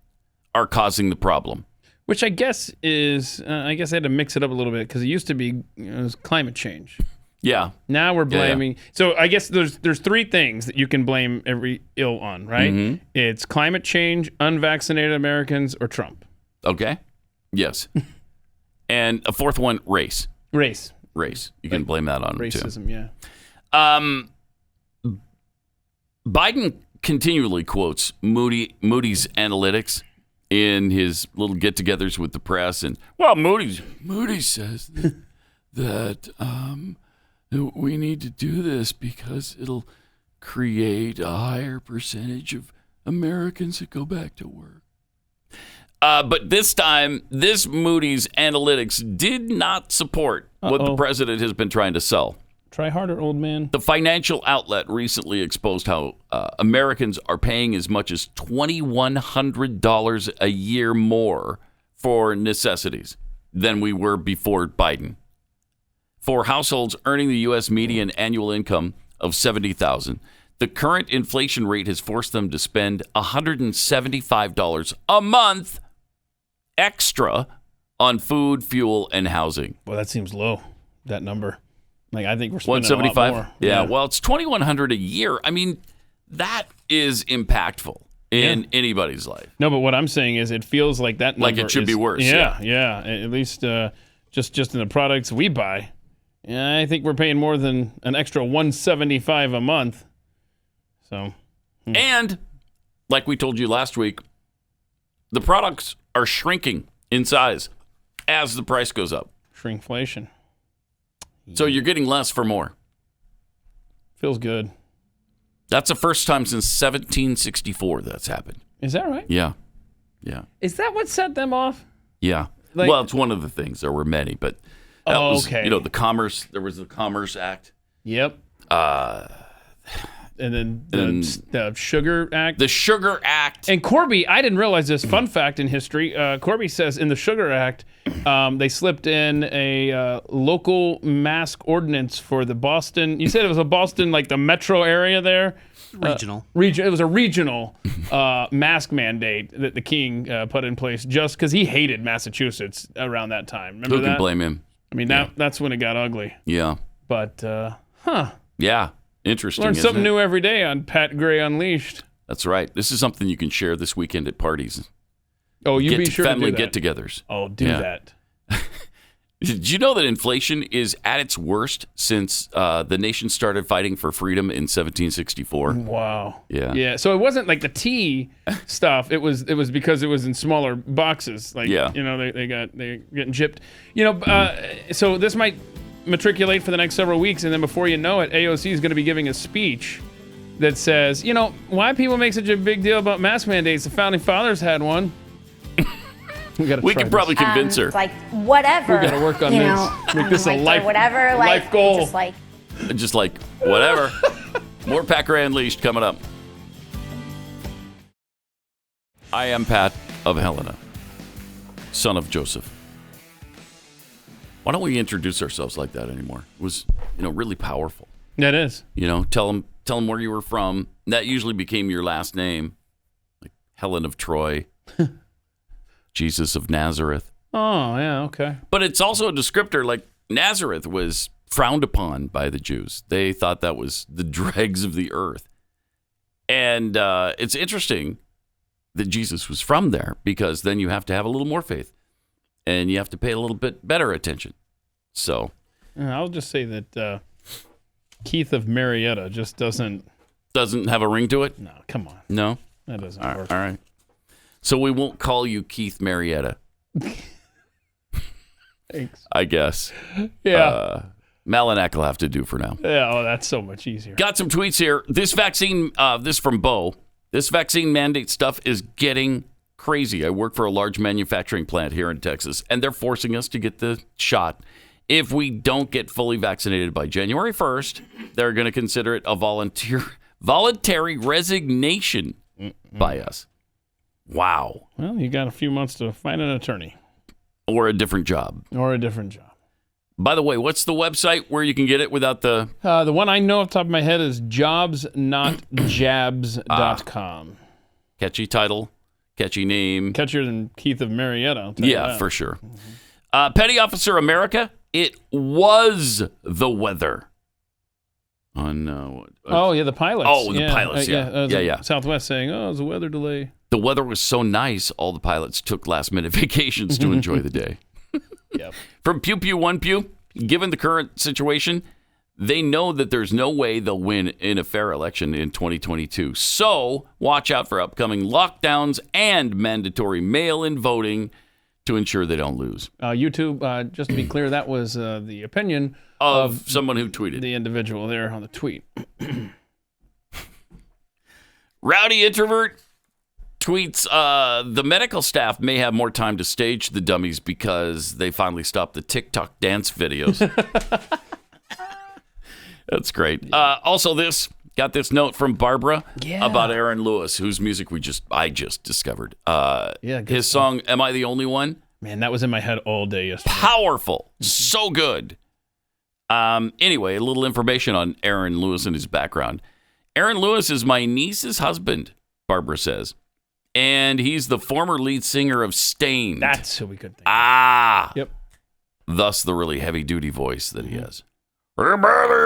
are causing the problem. Which I guess is, I guess I had to mix it up a little bit because it used to be it was climate change. Yeah. Now we're Yeah, blaming. yeah. So I guess there's three things that you can blame every ill on, right? It's climate change, unvaccinated Americans, or Trump. Okay. Yes. And a fourth one, race. Race. You can blame that on Racism, too. yeah. Biden continually quotes Moody's analytics in his little get-togethers with the press, and Moody's says that we need to do this because it'll create a higher percentage of Americans that go back to work. But this time, this Moody's analytics did not support what the president has been trying to sell. Try harder, old man. The financial outlet recently exposed how Americans are paying as much as $2,100 a year more for necessities than we were before Biden. For households earning the U.S. median annual income of $70,000, the current inflation rate has forced them to spend $175 a month extra on food, fuel, and housing. Well, that seems low, that number. Like, I think we're spending a lot more. Yeah, well, it's $2,100 a year. I mean, that is impactful in anybody's life. No, but what I'm saying is it feels like that number Like it should be worse. Yeah. At least just in the products we buy. Yeah, I think we're paying more than an extra $175 a month. So, And like we told you last week, the products are shrinking in size as the price goes up. Shrinkflation. So you're getting less for more. Feels good. That's the first time since 1764 that's happened. Is that right? Yeah. Is that what set them off? Yeah. Like- Well, it's one of the things. There were many, but that was, okay. the Commerce. There was the Commerce Act. Yep. And then the Sugar Act. The Sugar Act. And Corby, I didn't realize this. Fun fact in history, Corby says in the Sugar Act, they slipped in a local mask ordinance for the Boston. You said it was a Boston, like the metro area there? Regional. It was a regional mask mandate that the king put in place just because he hated Massachusetts around that time. Remember Who that? can blame him? I mean, that's when it got ugly. Yeah. But, Yeah. Interesting. Learn isn't something it? new every day on Pat Gray Unleashed. That's right. This is something you can share this weekend at parties. Oh, you be sure to family do that. get-togethers. Oh, do Yeah. that. Did you know that inflation is at its worst since the nation started fighting for freedom in 1764? Wow. Yeah. Yeah. So it wasn't like the tea stuff. It was because it was in smaller boxes. Like, Yeah. they're getting chipped. So this might matriculate for the next several weeks, and then before you know it, AOC is going to be giving a speech that says, why people make such a big deal about mask mandates? The founding fathers had one. We could probably convince her. It's like, whatever. We got to work on this. Make this a life, whatever, life goal. Just like, Whatever. More Pat Gray Unleashed coming up. I am Pat of Helena, son of Joseph. Why don't we introduce ourselves like that anymore? It was, really powerful. That is. Tell them where you were from. That usually became your last name, like Helen of Troy, Jesus of Nazareth. Oh, yeah, okay. But it's also a descriptor. Like Nazareth was frowned upon by the Jews. They thought that was the dregs of the earth. And it's interesting that Jesus was from there, because then you have to have a little more faith. And you have to pay a little bit better attention. So, I'll just say that Keith of Marietta just doesn't have a ring to it. No, come on. No, that doesn't work. All right. So we won't call you Keith Marietta. Thanks. I guess. Yeah. Malinak will have to do for now. Yeah. Oh, that's so much easier. Got some tweets here. This vaccine. This from Bo. This vaccine mandate stuff is getting crazy. I work for a large manufacturing plant here in Texas, and they're forcing us to get the shot. If we don't get fully vaccinated by January 1st, they're going to consider it a voluntary resignation by us. Wow. Well, you got a few months to find an attorney. Or a different job. By the way, what's the website where you can get it without the... The one I know off the top of my head is jobsnotjabs.com. Catchy title. Catchy name. Catchier than Keith of Marietta. I'll tell you that. For sure. Petty Officer America, it was the weather. On the pilots. Oh, the pilots, yeah. Southwest saying, it was a weather delay. The weather was so nice, all the pilots took last-minute vacations to enjoy the day. Yep. From Pew Pew One Pew, given the current situation, they know that there's no way they'll win in a fair election in 2022. So watch out for upcoming lockdowns and mandatory mail-in voting to ensure they don't lose. YouTube, just to be clear, that was the opinion of someone who tweeted. The individual there on the tweet. Rowdy Introvert tweets, the medical staff may have more time to stage the dummies because they finally stopped the TikTok dance videos. That's great. Also, got this note from Barbara about Aaron Lewis, whose music I just discovered. His song, Am I the Only One? Man, that was in my head all day yesterday. Powerful. So good. Anyway, a little information on Aaron Lewis and his background. Aaron Lewis is my niece's husband, Barbara says. And he's the former lead singer of Stained. That's who we could think. Ah. Yep. Thus the really heavy-duty voice that he has. Am I the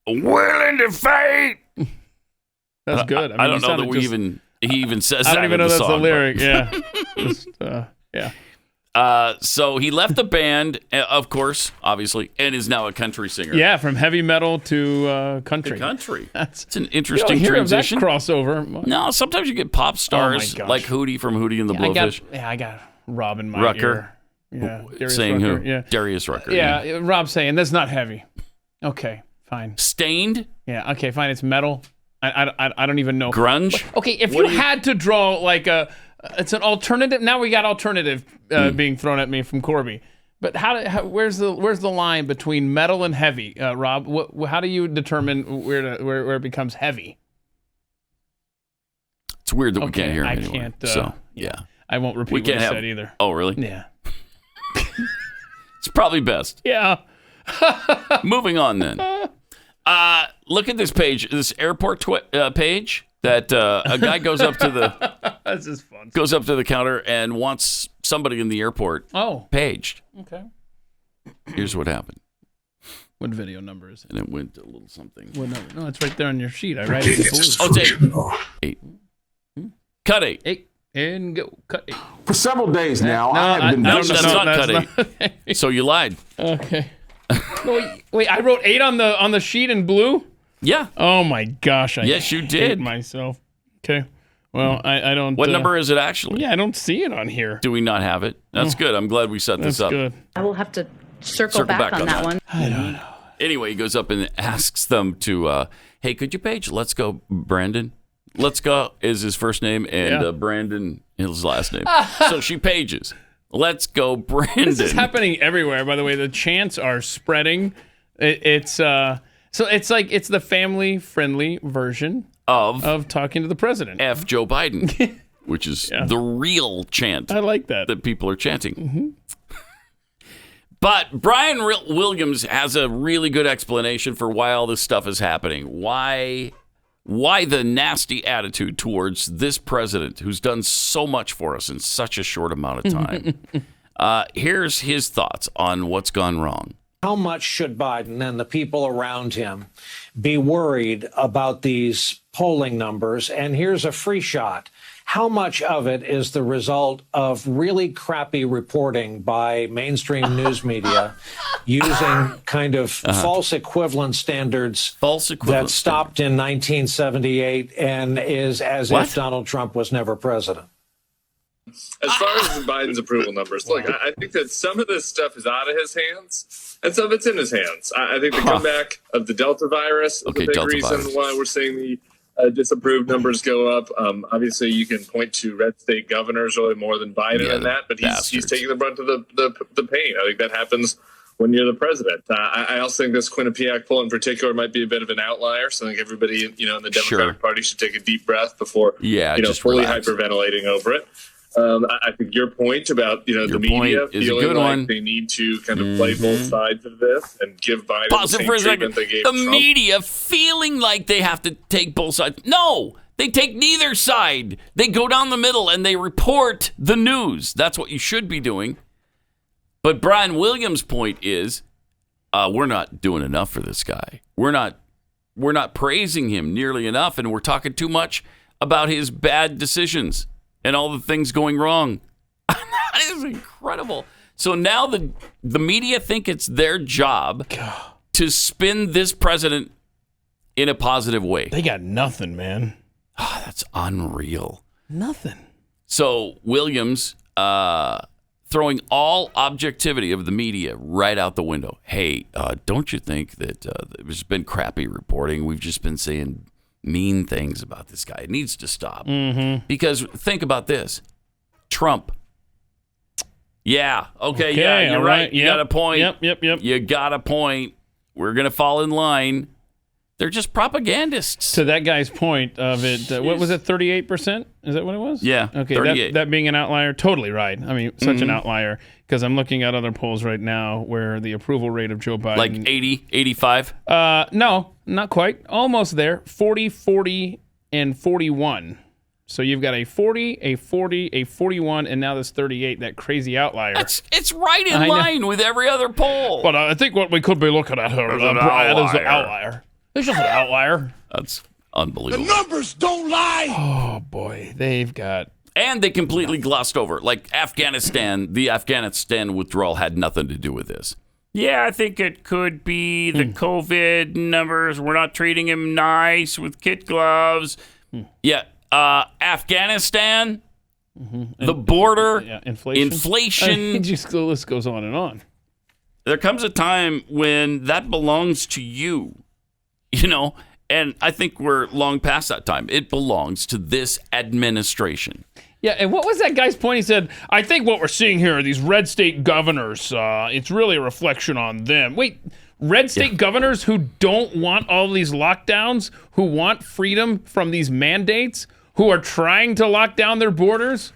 only one willing to fight? That's good. I don't know that he even says that. I don't even know that's the lyric. Yeah. Yeah. So he left the band, of course, obviously, and is now a country singer. Yeah, from heavy metal to country. It's an interesting Of transition. that crossover. No, sometimes you get pop stars like Hootie from Hootie and the Blowfish. I got Rob in my Rucker. ear. Yeah, Darius saying Rucker. who? Yeah. Darius Rucker. Yeah, Rob saying that's not heavy. Okay, fine. Stained? Yeah, okay, fine. It's metal. I don't even know. Grunge? Okay, if you had to draw like it's an alternative. Now we got alternative being thrown at me from Corby. But where's the line between metal and heavy, Rob? How do you determine where it becomes heavy? It's weird that we can't hear him I anymore. can't. So yeah, I won't repeat what he said either. Oh really? Yeah. It's probably best. Yeah. Moving on then. Look at this page, this airport page that a guy goes up to the That's just fun. Goes up to the counter and wants somebody in the airport paged. Okay. Here's what happened. What video number is it? And it went a little something. What number? No, it's right there on your sheet. I write it. It's 8. Cut 8. 8 and go. Cut 8. For several days now, No, I have been. That's not cut 8. So you lied. Okay. No, wait, I wrote 8 on the sheet in blue? Yeah. Oh my gosh. Yes, you hate did. myself. Okay. Well, I don't. What number is it actually? Yeah, I don't see it on here. Do we not have it? That's good. I'm glad we set this up. Good. I will have to circle back on that one. I don't know. Anyway, he goes up and asks them to, hey, could you page Let's Go Brandon? Let's Go is his first name, and Brandon his last name. So she pages. Let's Go Brandon. This is happening everywhere, by the way. The chants are spreading. So it's like it's the family-friendly version of talking to the president. F. Joe Biden, which is the real chant. I like that people are chanting. Mm-hmm. But Brian Williams has a really good explanation for why all this stuff is happening. Why the nasty attitude towards this president who's done so much for us in such a short amount of time. Here's his thoughts on what's gone wrong. How much should Biden and the people around him be worried about these polling numbers? And here's a free shot. How much of it is the result of really crappy reporting by mainstream news media using kind of false equivalent standards that stopped in 1978 and is as if Donald Trump was never president? As far as Biden's approval numbers, look, I think that some of this stuff is out of his hands and some of it's in his hands. I think the comeback of the Delta virus is a big reason why we're seeing the disapproved numbers go up. Obviously, you can point to red state governors really more than Biden in that, but he's taking the brunt of the pain. I think that happens when you're the president. I also think this Quinnipiac poll in particular might be a bit of an outlier. So I think everybody in the Democratic Party should take a deep breath before fully hyperventilating over it. I think your point about the media feeling like they need to kind of play both sides of this and give Biden the same treatment they gave Trump. The media feeling like they have to take both sides. No, they take neither side. They go down the middle and they report the news. That's what you should be doing. But Brian Williams' point is, we're not doing enough for this guy. We're not praising him nearly enough, and we're talking too much about his bad decisions and all the things going wrong. That is incredible. So now the media think it's their job to spin this president in a positive way. They got nothing, man. That's unreal. Nothing. So Williams throwing all objectivity of the media right out the window. Hey, don't you think that there's been crappy reporting? We've just been saying mean things about this guy. It needs to stop. Mm-hmm. Because think about this. Trump. Yeah. Okay. Yeah, you're right. You got a point. Yep. You got a point. We're going to fall in line. They're just propagandists. To that guy's point of it, what was it, 38%? Is that what it was? Yeah, okay, 38. That being an outlier, totally right. I mean, such an outlier, because I'm looking at other polls right now where the approval rate of Joe Biden... Like 80, 85? No, not quite. Almost there. 40, 40, and 41. So you've got a 40, a 40, a 41, and now this 38, that crazy outlier. It's right in line with every other poll. But I think what we could be looking at here, Brad, is an outlier. It's just an outlier. That's unbelievable. The numbers don't lie. Oh, boy. They've got... And they completely glossed over. Like Afghanistan, the Afghanistan withdrawal had nothing to do with this. Yeah, I think it could be the COVID numbers. We're not treating him nice with kid gloves. Yeah. Afghanistan, the border, inflation. I mean, just the list goes on and on. There comes a time when that belongs to you, and I think we're long past that time. It belongs to this administration. Yeah, and what was that guy's point? He said, I think what we're seeing here are these red state governors. It's really a reflection on them. Wait, red state governors who don't want all these lockdowns, who want freedom from these mandates, who are trying to lock down their borders?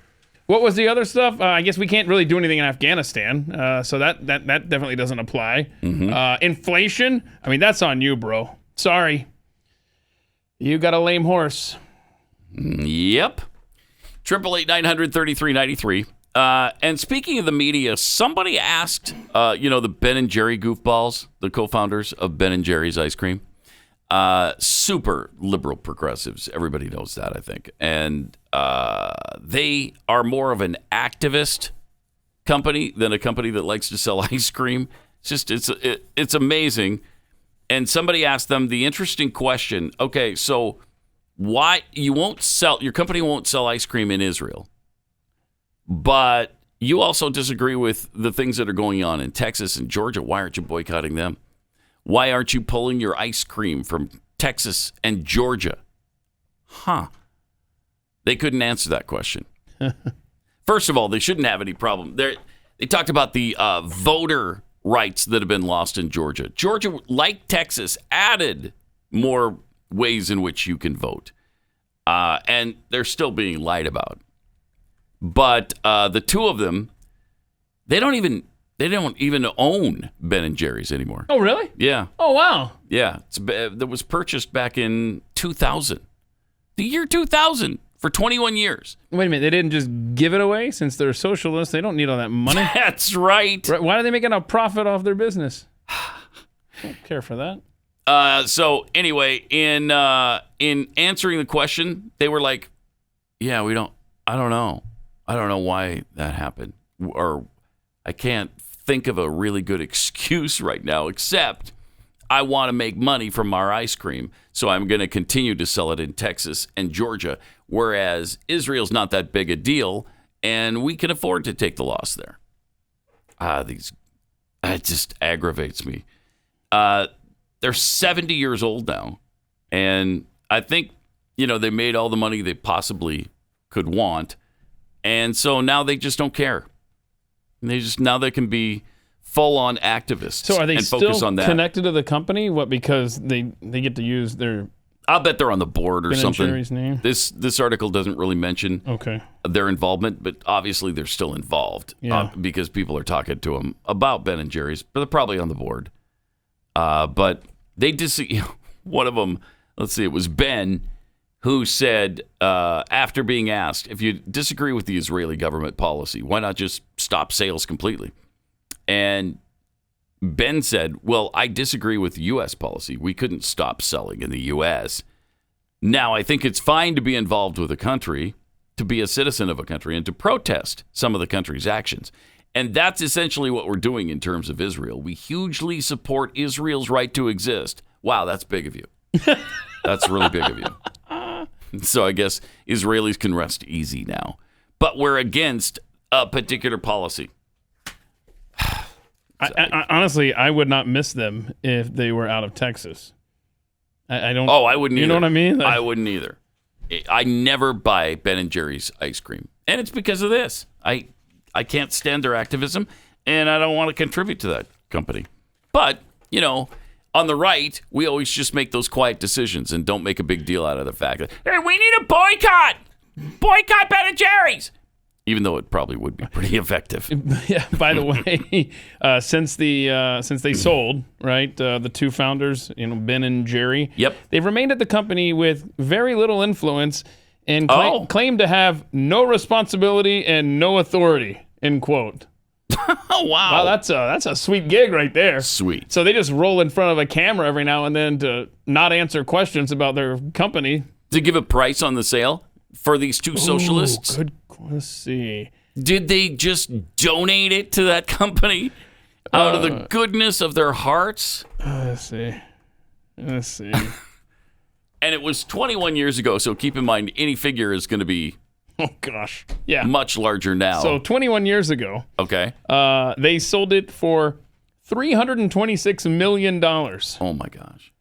What was the other stuff? I guess we can't really do anything in Afghanistan, so that definitely doesn't apply. Inflation, I mean, that's on you, bro. Sorry. You got a lame horse. Yep. 888-900-3393. And speaking of the media, somebody asked, the Ben and Jerry goofballs, the co-founders of Ben and Jerry's ice cream, super liberal progressives. Everybody knows that, I think. And they are more of an activist company than a company that likes to sell ice cream. It's amazing. And somebody asked them the interesting question, okay, so why your company won't sell ice cream in Israel, but you also disagree with the things that are going on in Texas and Georgia. Why aren't you boycotting them? Why aren't you pulling your ice cream from Texas and Georgia? They couldn't answer that question. First of all, they shouldn't have any problem. They talked about the voter rights that have been lost in Georgia. Georgia, like Texas, added more ways in which you can vote. And they're still being lied about. But the two of them, they don't even own Ben and Jerry's anymore. Oh, really? Yeah. Oh, wow. Yeah. That was purchased back in 2000. The year 2000 for 21 years. Wait a minute. They didn't just give it away since they're socialists. They don't need all that money. That's right. Why are they making a profit off their business? Don't care for that. So anyway, in answering the question, they were like, yeah, I don't know why that happened. Or I can't think of a really good excuse right now, except I want to make money from our ice cream. So I'm going to continue to sell it in Texas and Georgia, whereas Israel's not that big a deal, and we can afford to take the loss there. It just aggravates me. They're 70 years old now, and I think, they made all the money they possibly could want, and so now they just don't care. Now they can be full-on activists. So are they and still focus on that. Connected to the company? What, because they get to use their... I'll bet they're on the board or Ben and something. Jerry's name? This article doesn't really mention their involvement, but obviously they're still involved because people are talking to them about Ben and Jerry's, but they're probably on the board. But they one of them, let's see, it was Ben who said, after being asked, if you disagree with the Israeli government policy, why not just stop sales completely? And Ben said, well, I disagree with U.S. policy. We couldn't stop selling in the U.S. Now, I think it's fine to be involved with a country, to be a citizen of a country, and to protest some of the country's actions. And that's essentially what we're doing in terms of Israel. We hugely support Israel's right to exist. Wow, that's big of you. That's really big of you. So I guess Israelis can rest easy now. But we're against a particular policy. I honestly, I would not miss them if they were out of Texas. I don't. Oh, I wouldn't either. You know what I mean? I wouldn't either. I never buy Ben and Jerry's ice cream. And it's because of this. I can't stand their activism, and I don't want to contribute to that company. But, on the right, we always just make those quiet decisions and don't make a big deal out of the fact that, hey, we need a boycott. Boycott Ben and Jerry's. Even though it probably would be pretty effective. Yeah. By the way, since they sold, right, the two founders, Ben and Jerry. Yep. They've remained at the company with very little influence, and claim to have no responsibility and no authority, end quote. Oh, wow. Wow, that's a sweet gig right there. Sweet. So they just roll in front of a camera every now and then to not answer questions about their company. To give a price on the sale for these two socialists? Good. Let's see. Did they just donate it to that company out of the goodness of their hearts? Let's see. And it was 21 years ago, so keep in mind any figure is going to be much larger now. So 21 years ago, okay, they sold it for $326 million. Oh my gosh!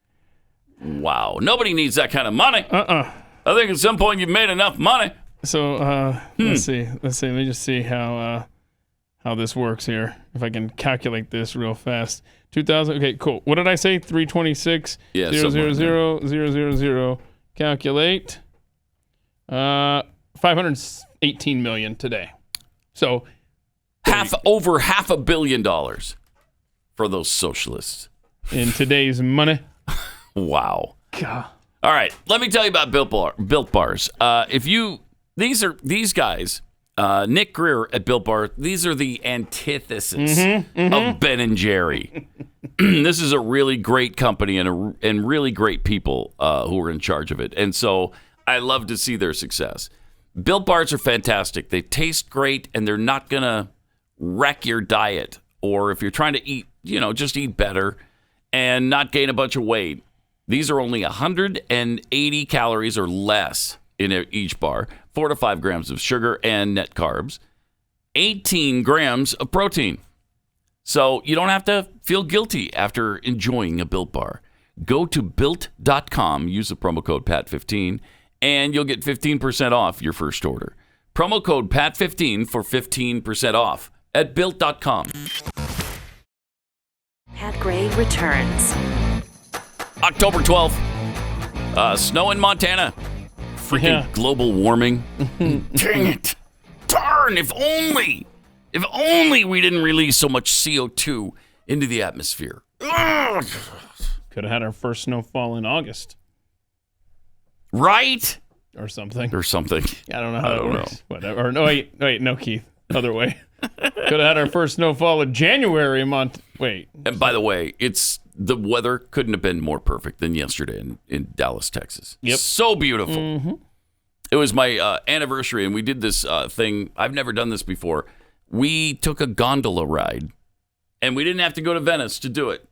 Wow, nobody needs that kind of money. I think at some point you've made enough money. So let's see. Let me just see how this works here. If I can calculate this real fast. 2000. Okay, cool. What did I say? 326. Yeah. 000. Calculate. 518 million today. So over $500 million for those socialists in today's money. Wow. God. All right, let me tell you about Built Bars. These guys, Nick Greer at Built Bar, these are the antithesis of Ben and Jerry. This is a really great company and really great people who are in charge of it. And so I love to see their success. Built Bars are fantastic. They taste great, and they're not going to wreck your diet. Or if you're trying to eat, just eat better and not gain a bunch of weight. These are only 180 calories or less in each bar, 4 to 5 grams of sugar and net carbs, 18 grams of protein. So you don't have to feel guilty after enjoying a Built Bar. Go to Built.com, use the promo code PAT15, and you'll get 15% off your first order. Promo code PAT15 for 15% off at Built.com. Pat Gray returns. October 12th. Snow in Montana. Freaking global warming. Dang it. Darn, if only we didn't release so much CO2 into the atmosphere. Ugh. Could have had our first snowfall in August. Right? Or something. I don't know how that works. Whatever. Or, no, wait, no, Keith. Other way. Could have had our first snowfall in January. And by the way, the weather couldn't have been more perfect than yesterday in Dallas, Texas. Yep. So beautiful. Mm-hmm. It was my anniversary, and we did this thing. I've never done this before. We took a gondola ride, and we didn't have to go to Venice to do it.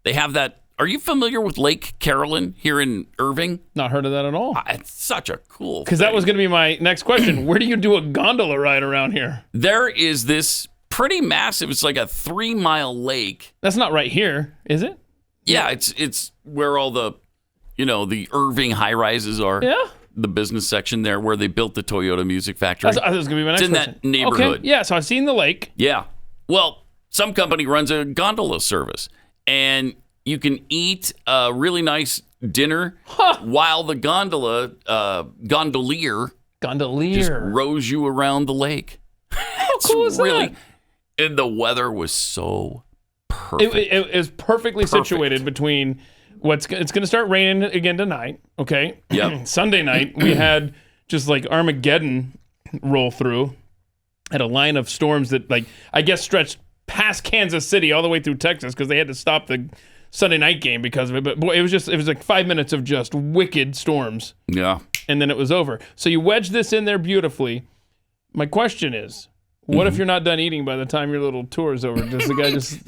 They have that. Are you familiar with Lake Carolyn here in Irving? Not heard of that at all. It's such a cool Because that was going to be my next question. Where do you do a gondola ride around here? There is this pretty massive, it's like a 3-mile lake. That's not right here, is it? Yeah, it's where all the, the Irving high-rises are. Yeah. The business section there where they built the Toyota Music Factory. That was going to be my next question. It's in that neighborhood. Okay. Yeah, so I've seen the lake. Yeah. Well, some company runs a gondola service, and you can eat a really nice dinner while the gondolier just rows you around the lake. How cool is that? And the weather was so perfect. It is perfectly situated between it's going to start raining again tonight. Okay. Yep. Sunday night we had just like Armageddon roll through. Had a line of storms that I guess stretched past Kansas City all the way through Texas because they had to stop the Sunday night game because of it. But boy, it was like 5 minutes of just wicked storms. Yeah. And then it was over. So you wedge this in there beautifully. My question is, what if you're not done eating by the time your little tour is over? Does the guy just...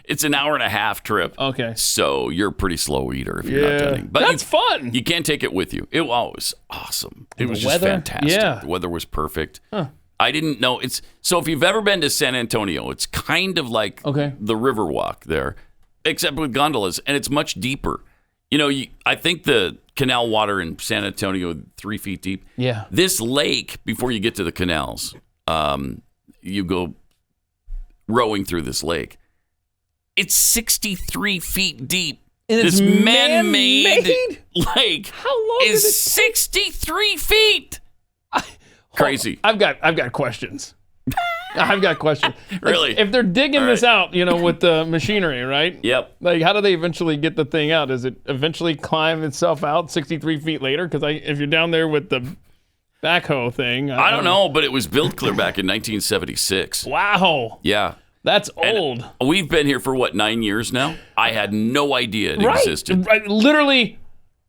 It's an hour and a half trip. Okay. So you're a pretty slow eater if you're not done eating. But that's fun. You can't take it with you. It was awesome. It was just fantastic. Yeah. The weather was perfect. Huh. I didn't know. So if you've ever been to San Antonio, it's kind of like the Riverwalk there, except with gondolas, and it's much deeper. I think the canal water in San Antonio 3 feet deep. Yeah. This lake, before you get to the canals, you go rowing through this lake. It's 63 feet deep. And this it's man-made lake How long is 63 feet. Crazy. I've got questions. I've got a question. Really? If they're digging this out, with the machinery, right? Yep. Like, how do they eventually get the thing out? Does it eventually climb itself out 63 feet later? Because if you're down there with the backhoe thing. I don't know, but it was built clear back in 1976. Wow. Yeah. That's old. And we've been here for, 9 years now? I had no idea it existed. Right. Literally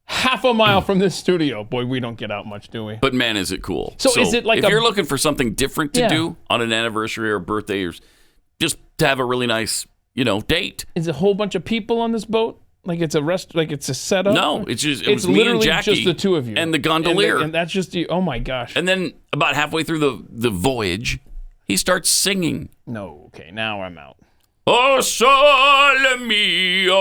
half a mile from this studio. Boy, we don't get out much, do we? But man, is it cool. So is it like if you're looking for something different to do on an anniversary or birthday, or just to have a really nice, date. Is it a whole bunch of people on this boat? Like it's a setup? No, it was me and Jackie. Just the two of you. And the gondolier. And that's just you. Oh my gosh. And then about halfway through the voyage, he starts singing. No, okay, now I'm out. Oh, sole mio.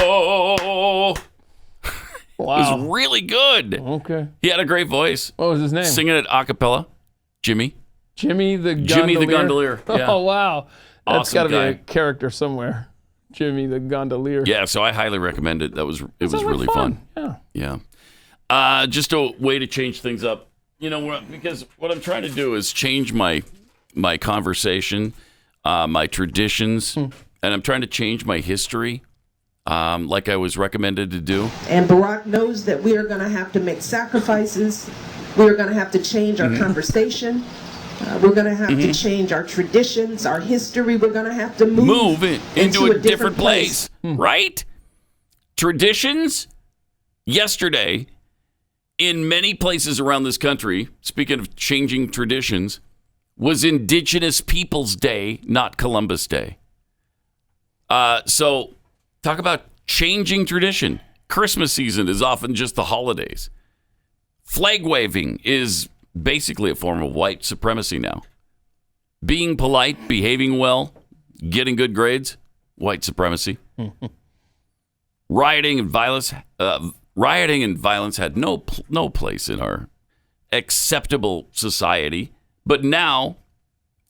Wow. It was really good. Okay. He had a great voice. What was his name? Singing it a cappella. Jimmy the gondolier. Yeah. Oh, wow. That's Awesome got to be guy. a character somewhere. Jimmy the gondolier. Yeah, so I highly recommend it. It was really fun. Yeah. Just a way to change things up. Because what I'm trying to do is change my conversation, my traditions, and I'm trying to change my history. Like I was recommended to do. And Barack knows that we are going to have to make sacrifices. We are going to have to change our conversation. We're going to have to change our traditions, our history. We're going to have to move into a different place. Right? Traditions, yesterday, in many places around this country, speaking of changing traditions, was Indigenous Peoples Day, not Columbus Day. So talk about changing tradition. Christmas season is often just the holidays. Flag waving is basically a form of white supremacy now. Being polite, behaving well, getting good grades, white supremacy. Rioting and violence had no place in our acceptable society. But now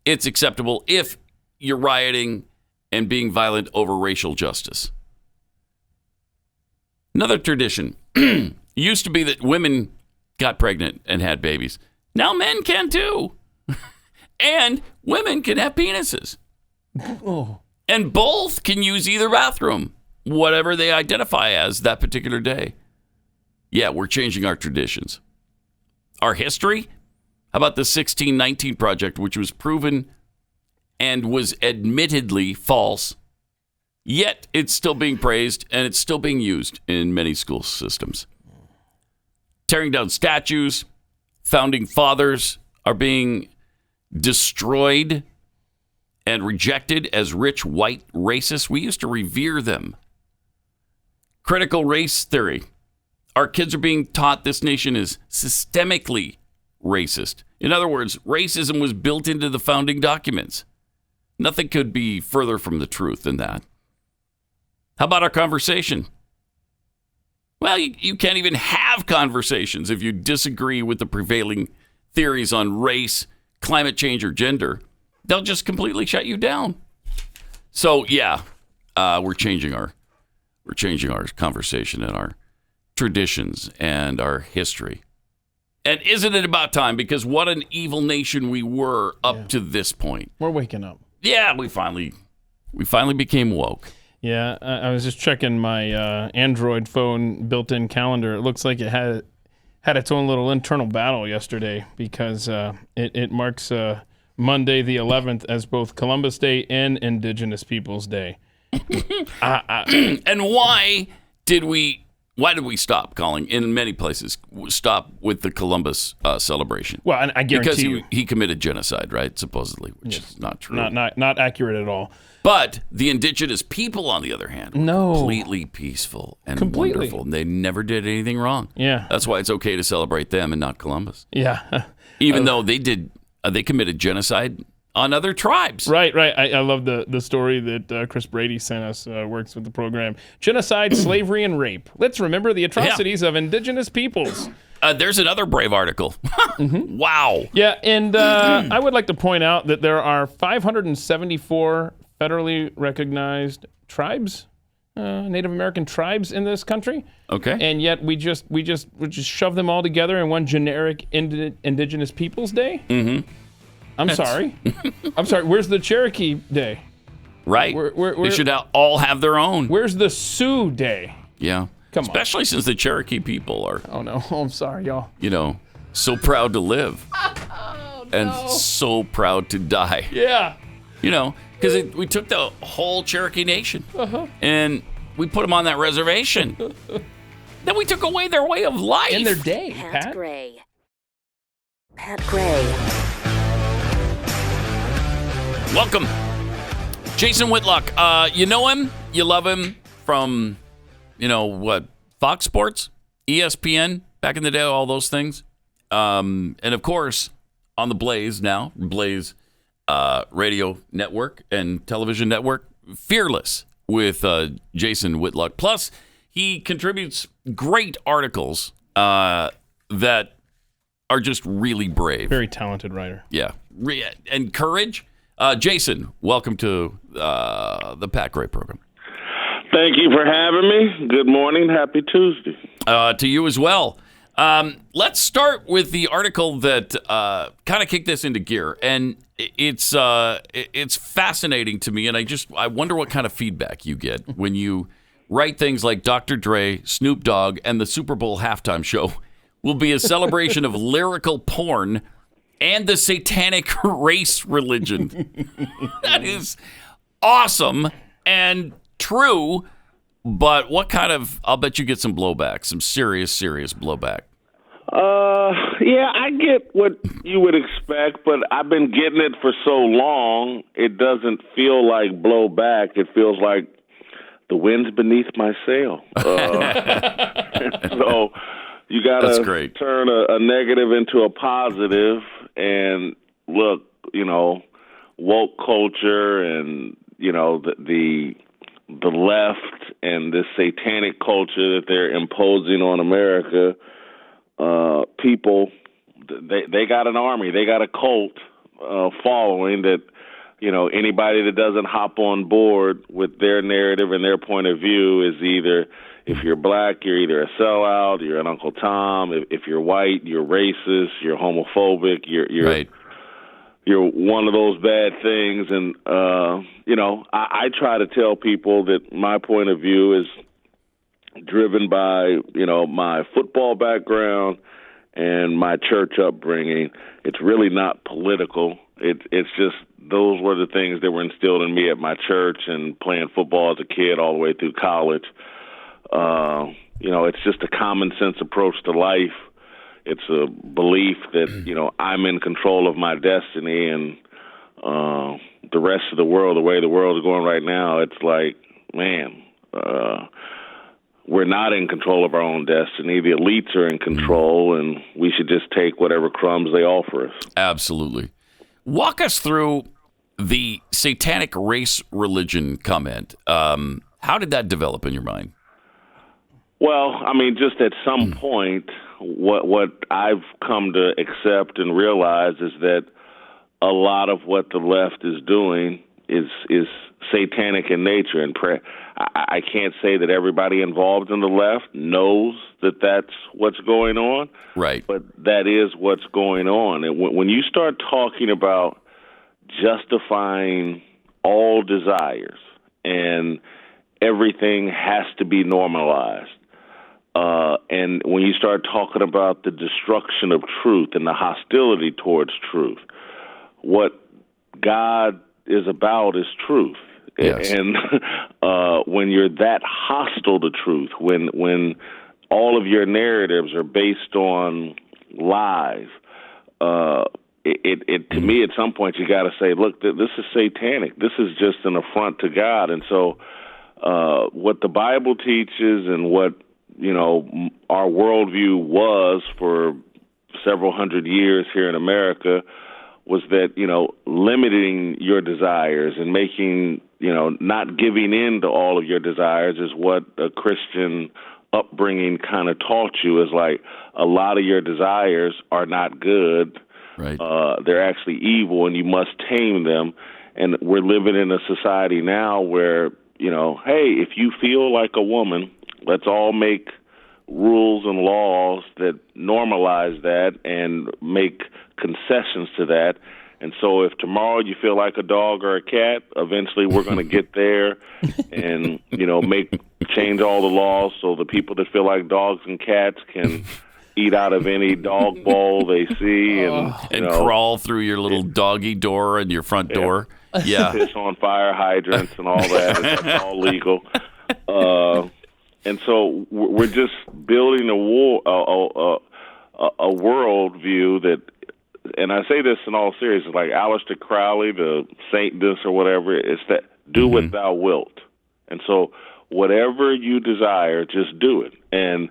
it's acceptable if you're rioting and being violent over racial justice. Another tradition used to be that women got pregnant and had babies. Now men can too. And women can have penises. Oh. And both can use either bathroom, whatever they identify as that particular day. Yeah, we're changing our traditions. Our history? How about the 1619 Project, which was proven and was admittedly false, yet it's still being praised and it's still being used in many school systems. Tearing down statues, founding fathers are being destroyed and rejected as rich white racists. We used to revere them. Critical race theory. Our kids are being taught this nation is systemically racist. In other words, racism was built into the founding documents. Nothing could be further from the truth than that. How about our conversation? Well, you can't even have conversations if you disagree with the prevailing theories on race, climate change, or gender. They'll just completely shut you down. So yeah, we're changing our conversation and our traditions and our history. And isn't it about time? Because what an evil nation we were up to this point. We're waking up. Yeah, we finally became woke. Yeah, I was just checking my Android phone built-in calendar. It looks like it had its own little internal battle yesterday because it marks Monday the 11th as both Columbus Day and Indigenous Peoples Day. And why did we stop calling, in many places, stop with the Columbus celebration? Well, and I guarantee because he committed genocide, right? Supposedly, which is not true. Not accurate at all. But the indigenous people, on the other hand, were completely peaceful and wonderful. And they never did anything wrong. Yeah. That's why it's okay to celebrate them and not Columbus. Yeah. Even though they committed genocide on other tribes. Right. I love the story that Chris Brady sent us, works with the program. Genocide, slavery, and rape. Let's remember the atrocities of indigenous peoples. There's another brave article. Wow. Yeah, and I would like to point out that there are 574 federally recognized tribes, Native American tribes in this country. Okay. And yet we just shove them all together in one generic Indigenous Peoples Day. Mm-hmm. I'm sorry. I'm sorry. Where's the Cherokee Day? Right. They should all have their own. Where's the Sioux Day? Yeah. Come on. Especially since the Cherokee people are, Oh, no. Oh, I'm sorry, y'all. So proud to live. And so proud to die. Yeah. Because we took the whole Cherokee Nation and we put them on that reservation. Then we took away their way of life. In their day, Pat Gray. Pat Gray. Welcome. Jason Whitlock. You know him? You love him from, Fox Sports? ESPN? Back in the day, all those things. And of course, on the Blaze now, Blaze radio network and television network, Fearless with Jason Whitlock. Plus, he contributes great articles that are just really brave. Very talented writer. Yeah. And courage. Jason, welcome to the Pat Gray program. Thank you for having me. Good morning. Happy Tuesday. To you as well. Let's start with the article that kind of kicked this into gear, and it's fascinating to me, and I wonder what kind of feedback you get when you write things like Dr. Dre, Snoop Dogg, and the Super Bowl halftime show will be a celebration of lyrical porn and the satanic race religion. That is awesome and true. But what kind of, I'll bet you get some blowback, some serious blowback. Yeah, I get what you would expect, but I've been getting it for so long, it doesn't feel like blowback. It feels like the wind's beneath my sail. So you got to turn a negative into a positive and look, woke culture and, the left and this satanic culture that they're imposing on America, people, they got an army, they got a cult following that, anybody that doesn't hop on board with their narrative and their point of view is either, if you're black, you're either a sellout, you're an Uncle Tom. If you're white, you're racist, you're homophobic, you're right. You're one of those bad things. And, I try to tell people that my point of view is driven by, my football background and my church upbringing. It's really not political. It's just those were the things that were instilled in me at my church and playing football as a kid all the way through college. It's just a common sense approach to life. It's a belief that, I'm in control of my destiny, and the rest of the world, the way the world is going right now, it's like, man, we're not in control of our own destiny. The elites are in control, and we should just take whatever crumbs they offer us. Absolutely. Walk us through the satanic race religion comment. How did that develop in your mind? Well, just at some point, what I've come to accept and realize is that a lot of what the left is doing is satanic in nature. And I can't say that everybody involved in the left knows that that's what's going on. Right. But that is what's going on. And when you start talking about justifying all desires and everything has to be normalized, and when you start talking about the destruction of truth and the hostility towards truth, what God is about is truth. Yes. And when you're that hostile to truth, when all of your narratives are based on lies, to me, at some point, you got to say, look, this is satanic. This is just an affront to God. And so what the Bible teaches and what our worldview was for several hundred years here in America was that, limiting your desires and making, not giving in to all of your desires is what a Christian upbringing kind of taught you, is like a lot of your desires are not good. Right. They're actually evil and you must tame them. And we're living in a society now where, hey, if you feel like a woman, let's all make rules and laws that normalize that and make concessions to that. And so if tomorrow you feel like a dog or a cat, eventually we're going to get there and, change all the laws so the people that feel like dogs and cats can eat out of any dog bowl they see and crawl through your little doggy door and your front door. Yeah. Piss on fire hydrants and all that. That's all legal. And so we're just building a world view that, and I say this in all seriousness, like Aleister Crowley, the saint this or whatever, it's that do what thou wilt. And so whatever you desire, just do it. And,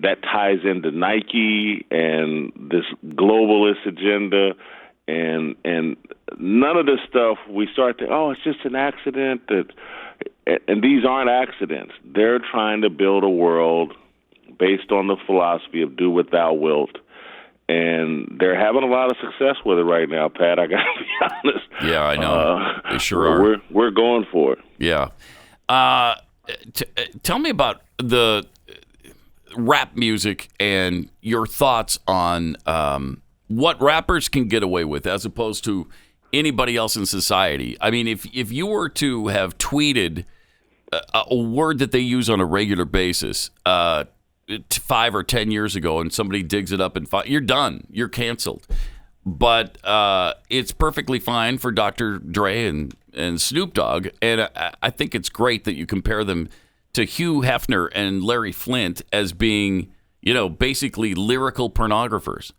that ties into Nike and this globalist agenda and none of this stuff we start to, it's just an accident and these aren't accidents. They're trying to build a world based on the philosophy of do what thou wilt. And they're having a lot of success with it right now, Pat. I got to be honest. Yeah, I know. They sure are. We're going for it. Yeah. Tell me about the rap music and your thoughts on what rappers can get away with as opposed to anybody else in society. I mean, if you were to have tweeted a word that they use on a regular basis 5 or 10 years ago and somebody digs it up and you're done. You're canceled. But it's perfectly fine for Dr. Dre and Snoop Dogg. And I think it's great that you compare them to Hugh Hefner and Larry Flint as being, basically lyrical pornographers.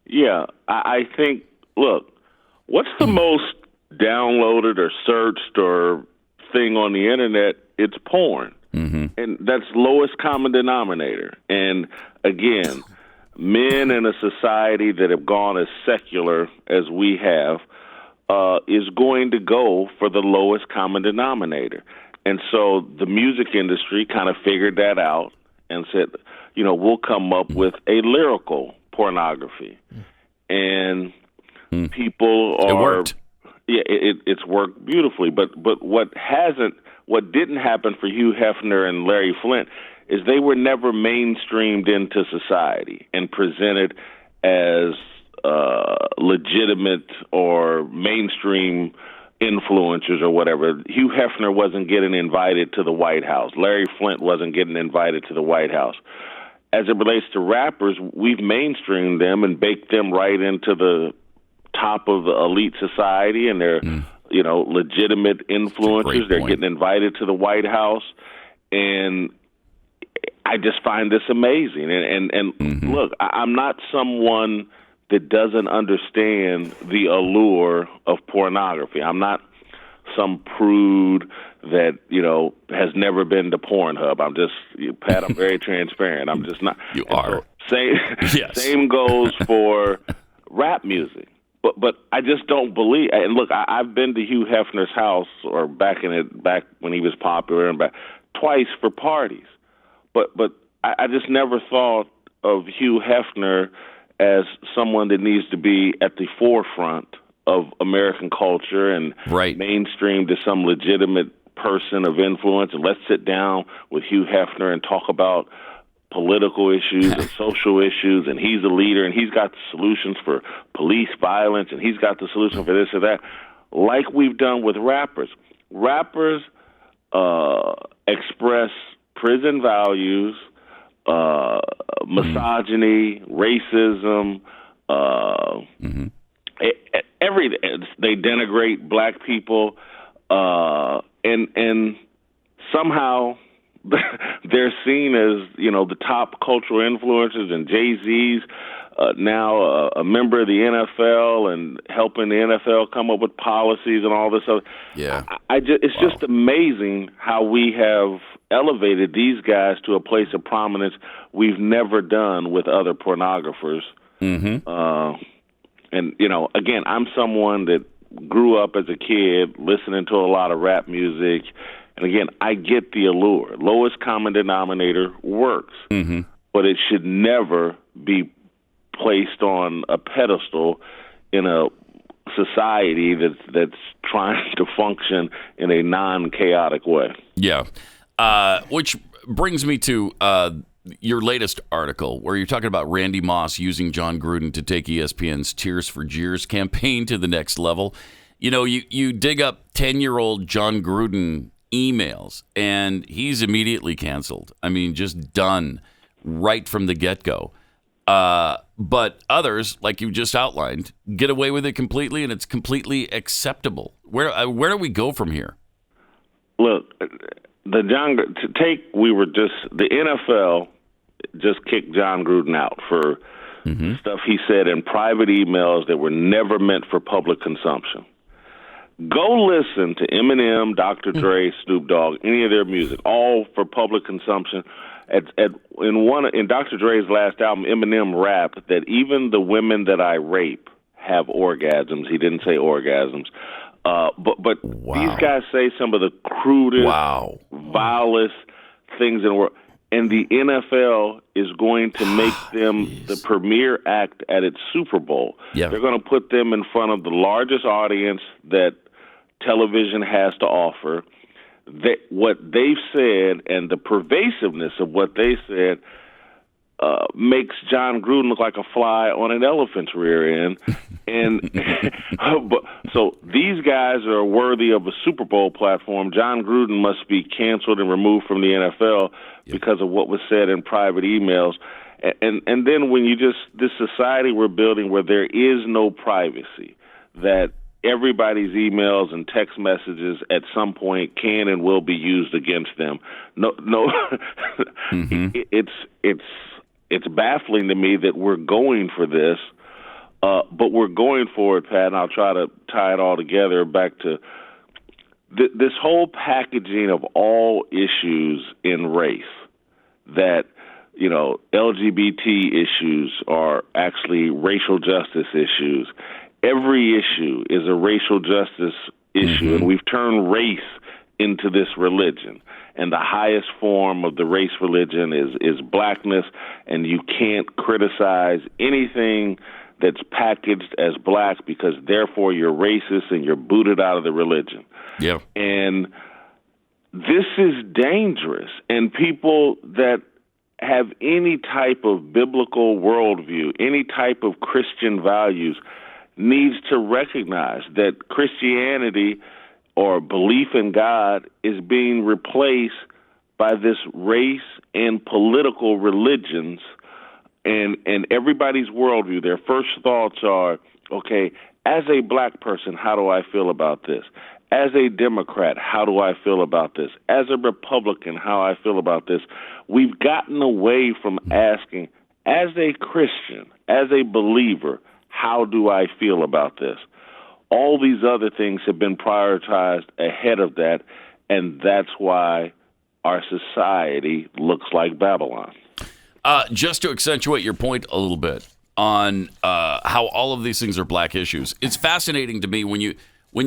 Yeah, I think, look, what's the most downloaded or searched or thing on the internet? It's porn. Mm-hmm. And that's lowest common denominator. And again, men in a society that have gone as secular as we have is going to go for the lowest common denominator. And so the music industry kind of figured that out and said, we'll come up with a lyrical pornography. And people are... It worked. Yeah, it's worked beautifully. But what didn't happen for Hugh Hefner and Larry Flint is they were never mainstreamed into society and presented as legitimate or mainstream influencers or whatever. Hugh Hefner wasn't getting invited to the White House. Larry Flint wasn't getting invited to the White House. As it relates to rappers, we've mainstreamed them and baked them right into the top of the elite society, and they're legitimate influencers. They're getting invited to the White House, and I just find this amazing. And look, I'm not someone that doesn't understand the allure of pornography. I'm not some prude that, has never been to Pornhub. I'm just, Pat, I'm very transparent. I'm just not. You are. So same goes for rap music. But I just don't believe. And look, I've been to Hugh Hefner's house, or back when he was popular, and twice for parties. But I just never thought of Hugh Hefner as someone that needs to be at the forefront of American culture and mainstream to some legitimate person of influence. And let's sit down with Hugh Hefner and talk about political issues and social issues, and he's a leader, and he's got the solutions for police violence, and he's got the solution for this or that, like we've done with rappers. Rappers express prison values, misogyny, racism, everything. They denigrate black people, and somehow they're seen as, the top cultural influencers, and Jay-Z's now a member of the NFL and helping the NFL come up with policies and all this other. Yeah. It's just amazing how we have elevated these guys to a place of prominence we've never done with other pornographers. Mm-hmm. And, again, I'm someone that grew up as a kid listening to a lot of rap music. And again, I get the allure. Lowest common denominator works, but it should never be placed on a pedestal in a society that's trying to function in a non-chaotic way. Yeah, which brings me to your latest article where you're talking about Randy Moss using John Gruden to take ESPN's Tears for Jeers campaign to the next level. You know, you dig up 10-year-old John Gruden emails, and he's immediately canceled. I mean, just done right from the get-go. But others, like you just outlined, get away with it completely, and it's completely acceptable. Where do we go from here? Look, the NFL just kicked John Gruden out for stuff he said in private emails that were never meant for public consumption. Go listen to Eminem, Dr. Dre, Snoop Dogg, any of their music, all for public consumption. In Dr. Dre's last album, Eminem rapped that even the women that I rape have orgasms. He didn't say orgasms. But these guys say some of the crudest, vilest things in the world. And the NFL is going to make them the premier act at its Super Bowl. Yeah. They're going to put them in front of the largest audience that television has to offer. What they've said and the pervasiveness of what they said makes John Gruden look like a fly on an elephant's rear end. And so these guys are worthy of a Super Bowl platform. John Gruden must be canceled and removed from the NFL because of what was said in private emails. And then when this society we're building where there is no privacy, that everybody's emails and text messages at some point can and will be used against them. It's baffling to me that we're going for this, but we're going for it, Pat, and I'll try to tie it all together back to this whole packaging of all issues in race, that, you know, LGBT issues are actually racial justice issues. Every issue is a racial justice issue, and we've turned race into this religion. And the highest form of the race religion is blackness, and you can't criticize anything that's packaged as black because therefore you're racist and you're booted out of the religion. Yeah. And this is dangerous, and people that have any type of biblical worldview, any type of Christian values, needs to recognize that Christianity or belief in God is being replaced by this race and political religions, and everybody's worldview. Their first thoughts are, okay, as a black person, how do I feel about this? As a Democrat, how do I feel about this? As a Republican, how I feel about this? We've gotten away from asking, as a Christian, as a believer, how do I feel about this? All these other things have been prioritized ahead of that, and that's why our society looks like Babylon. Just to accentuate your point a little bit on how all of these things are black issues, it's fascinating to me when you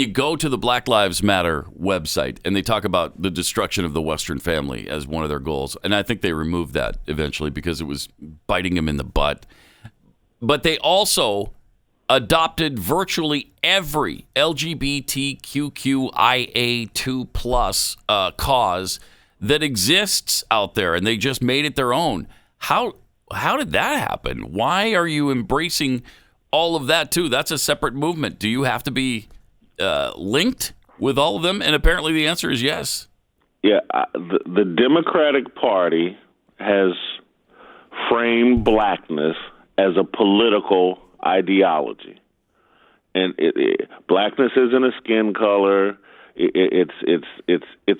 go to the Black Lives Matter website and they talk about the destruction of the Western family as one of their goals, and I think they removed that eventually because it was biting them in the butt. But they also adopted virtually every LGBTQIA2+ cause that exists out there, and they just made it their own. How did that happen? Why are you embracing all of that too? That's a separate movement. Do you have to be linked with all of them? And apparently the answer is yes. Yeah, the Democratic Party has framed blackness as a political ideology, and blackness isn't a skin color. It's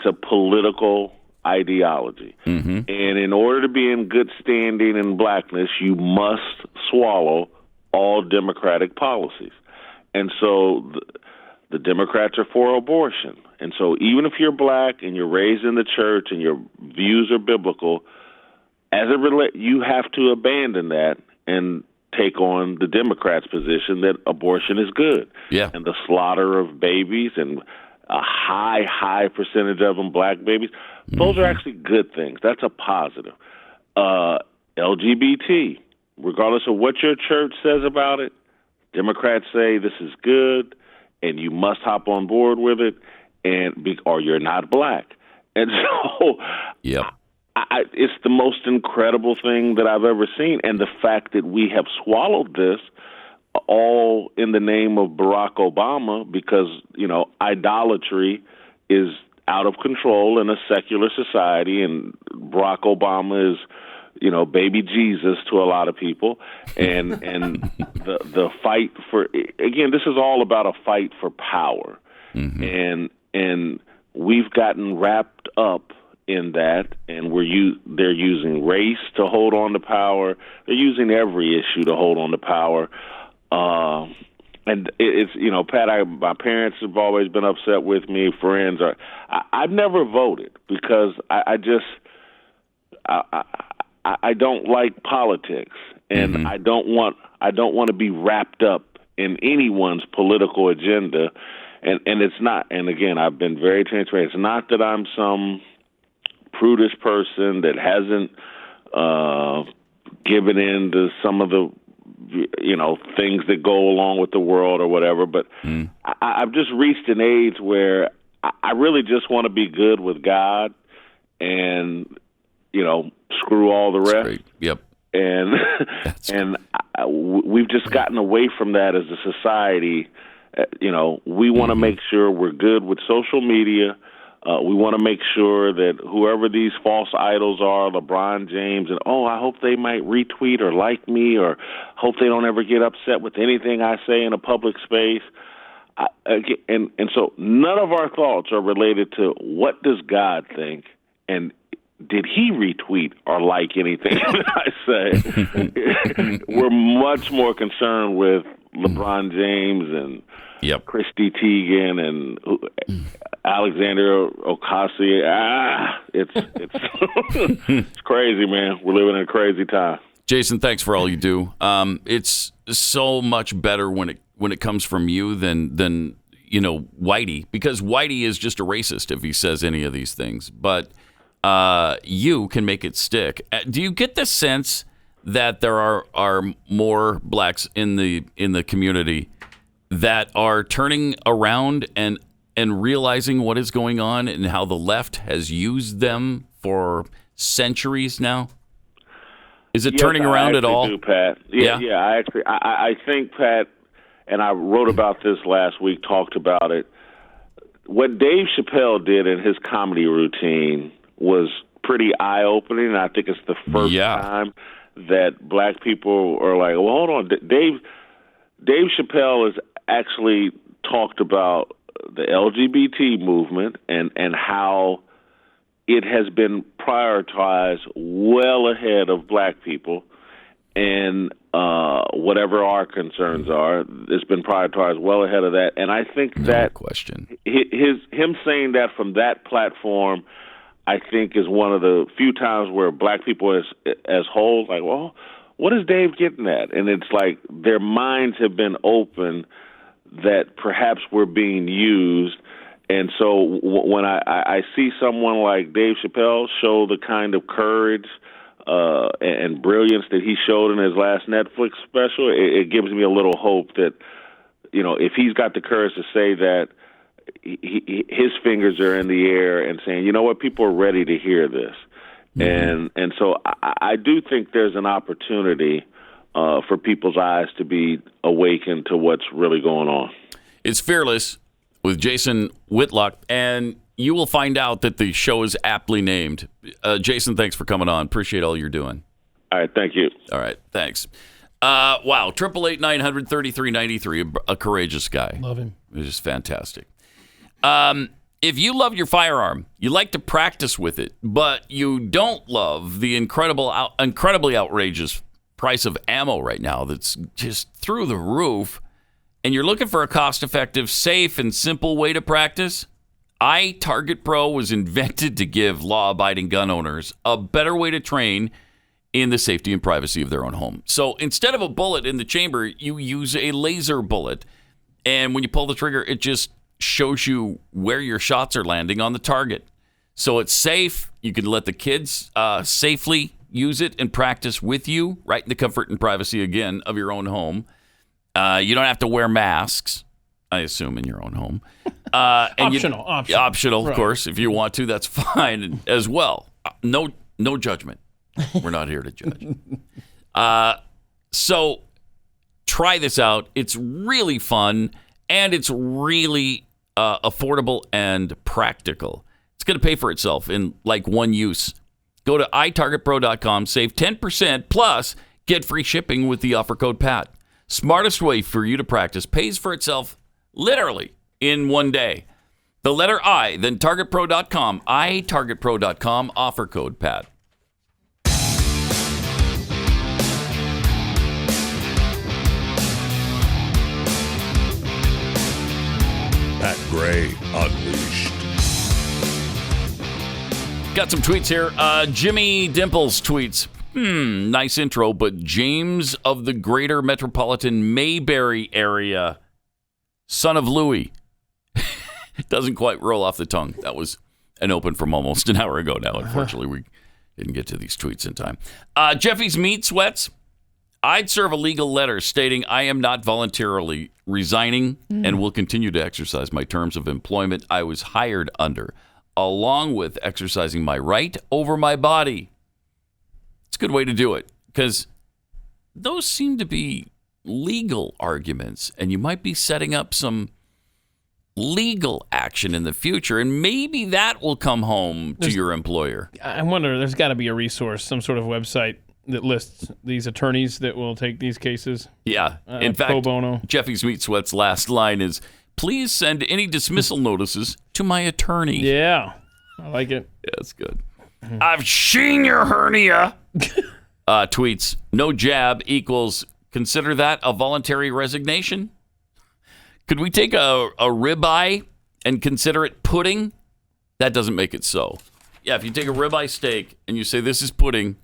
a political ideology, and in order to be in good standing in blackness, you must swallow all Democratic policies. And so the Democrats are for abortion, and so even if you're black and you're raised in the church and your views are biblical, you have to abandon that and take on the Democrats' position that abortion is good. Yeah. And the slaughter of babies, and a high percentage of them black babies, those are actually good things. That's a positive. LGBT, regardless of what your church says about it, Democrats say this is good and you must hop on board with it, or you're not black. And so it's the most incredible thing that I've ever seen. And the fact that we have swallowed this all in the name of Barack Obama, because, idolatry is out of control in a secular society, and Barack Obama is, baby Jesus to a lot of people. And the fight for, again, this is all about a fight for power. Mm-hmm. And we've gotten wrapped up in that, and they're using race to hold on to power. They're using every issue to hold on to power. And it's, Pat, my parents have always been upset with me, friends. I've never voted because I don't like politics, and mm-hmm. I don't want to be wrapped up in anyone's political agenda. And it's not, and again, I've been very transparent. It's not that I'm some prudish person that hasn't given in to some of the things that go along with the world or whatever, but I've just reached an age where I really just want to be good with God and, screw all the rest. Great. Yep. And we've just gotten away from that as a society. We want to Mm-hmm. make sure we're good with social media. We want to make sure that whoever these false idols are, LeBron James, and I hope they might retweet or like me, or hope they don't ever get upset with anything I say in a public space. And so none of our thoughts are related to what does God think, and did he retweet or like anything that I say? We're much more concerned with LeBron James and Christy Teigen and Alexander Ocasio. It's it's crazy, man. We're living in a crazy time. Jason, thanks for all you do. It's so much better when it comes from you than Whitey, because Whitey is just a racist if he says any of these things. But you can make it stick. Do you get the sense that there are more blacks in the community that are turning around and realizing what is going on and how the left has used them for centuries now? Is it turning around at all? Do, Pat. Yeah. I think, Pat, and I wrote about this last week, talked about it. What Dave Chappelle did in his comedy routine was pretty eye-opening. I think it's the first time that black people are like, well, hold on. Dave Chappelle has actually talked about the LGBT movement and how it has been prioritized well ahead of black people, and whatever our concerns are, it's been prioritized well ahead of that. And I think that question, him saying that from that platform, I think is one of the few times where black people as whole, like, well, what is Dave getting at? And it's like their minds have been open that perhaps we're being used. And so when I see someone like Dave Chappelle show the kind of courage and brilliance that he showed in his last Netflix special, it gives me a little hope that, if he's got the courage to say that, his fingers are in the air and saying, you know what, people are ready to hear this. Mm-hmm. And so I do think there's an opportunity for people's eyes to be awakened to what's really going on. It's Fearless with Jason Whitlock, and you will find out that the show is aptly named. Jason, thanks for coming on. Appreciate all you're doing. All right, thank you. All right, thanks. Wow, 888-900-3393, a courageous guy. Love him. He's just fantastic. If you love your firearm, you like to practice with it, but you don't love the incredibly outrageous price of ammo right now that's just through the roof, and you're looking for a cost-effective, safe, and simple way to practice, iTarget Pro was invented to give law-abiding gun owners a better way to train in the safety and privacy of their own home. So instead of a bullet in the chamber, you use a laser bullet, and when you pull the trigger, it just shows you where your shots are landing on the target. So it's safe. You can let the kids safely use it and practice with you right in the comfort and privacy, again, of your own home. You don't have to wear masks, I assume, in your own home. And optional. Optional, of course. If you want to, that's fine as well. No No judgment. We're not here to judge. So try this out. It's really fun, and it's really affordable and practical. It's going to pay for itself in like one use. Go to itargetpro.com, save 10%, plus get free shipping with the offer code PAT. Smartest way for you to practice, pays for itself literally in one day. The letter I, then targetpro.com, itargetpro.com, offer code PAT. Pat Gray Unleashed. Got some tweets here. Jimmy Dimples tweets, nice intro, but James of the greater metropolitan Mayberry area, son of Louis. Doesn't quite roll off the tongue. That was an open from almost an hour ago now. Unfortunately, we didn't get to these tweets in time. Jeffy's Meat Sweats. I'd serve a legal letter stating I am not voluntarily resigning and will continue to exercise my terms of employment I was hired under, along with exercising my right over my body. It's a good way to do it because those seem to be legal arguments, and you might be setting up some legal action in the future, and maybe that will come home to your employer. I wonder, there's got to be a resource, some sort of website that lists these attorneys that will take these cases. Yeah. In fact, pro bono. Jeffy's Meat Sweat's last line is, please send any dismissal notices to my attorney. Yeah. I like it. Yeah, it's good. I've seen your hernia. Tweets, no jab equals, consider that a voluntary resignation? Could we take a ribeye and consider it pudding? That doesn't make it so. Yeah, if you take a ribeye steak and you say this is pudding,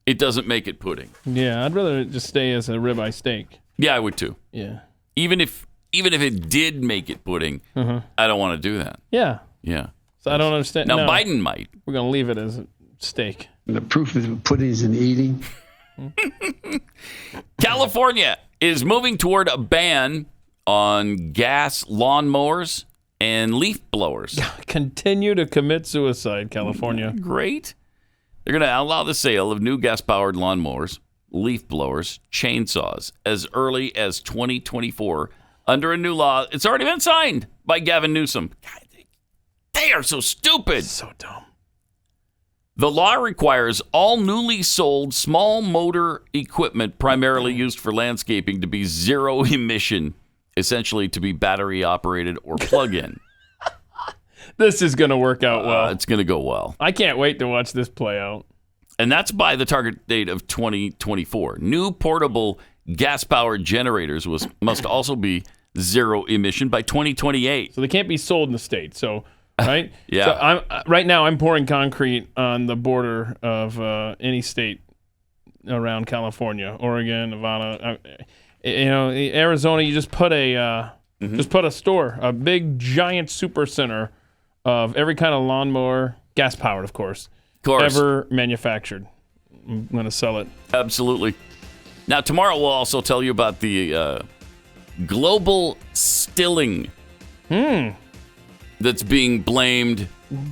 it doesn't make it pudding. Yeah, I'd rather it just stay as a ribeye steak. Yeah, I would too. Yeah. Even if it did make it pudding, I don't want to do that. Yeah. Yeah. So I don't understand. Now, No, Biden might. We're going to leave it as a steak. The proof of pudding is in eating. California is moving toward a ban on gas lawnmowers and leaf blowers. Continue to commit suicide, California. Great. They're going to allow the sale of new gas-powered lawnmowers, leaf blowers, chainsaws as early as 2024 under a new law. It's already been signed by Gavin Newsom. God, they are so stupid. So dumb. The law requires all newly sold small motor equipment primarily used for landscaping to be zero emission, essentially to be battery operated or plug-in. This is going to work out well. It's going to go well. I can't wait to watch this play out. And that's by the target date of 2024. New portable gas-powered generators must also be zero emission by 2028. So they can't be sold in the state. So, right? Yeah. So right now I'm pouring concrete on the border of any state around California, Oregon, Nevada. Arizona. You just put a store, a big giant super center of every kind of lawnmower, gas-powered, of course, ever manufactured. I'm going to sell it. Absolutely. Now, tomorrow we'll also tell you about the global stilling that's being blamed.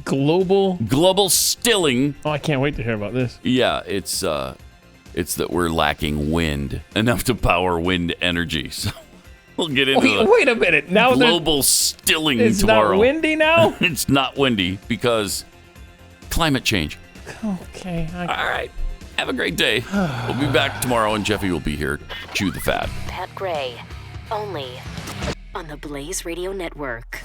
Global stilling. Oh, I can't wait to hear about this. Yeah, it's that we're lacking wind, enough to power wind energy. So we'll get into Wait a minute. Now global stilling it's tomorrow. It's not windy now? It's not windy because climate change. Okay. All right. Have a great day. We'll be back tomorrow, and Jeffy will be here. Chew the fat. Pat Gray, only on the Blaze Radio Network.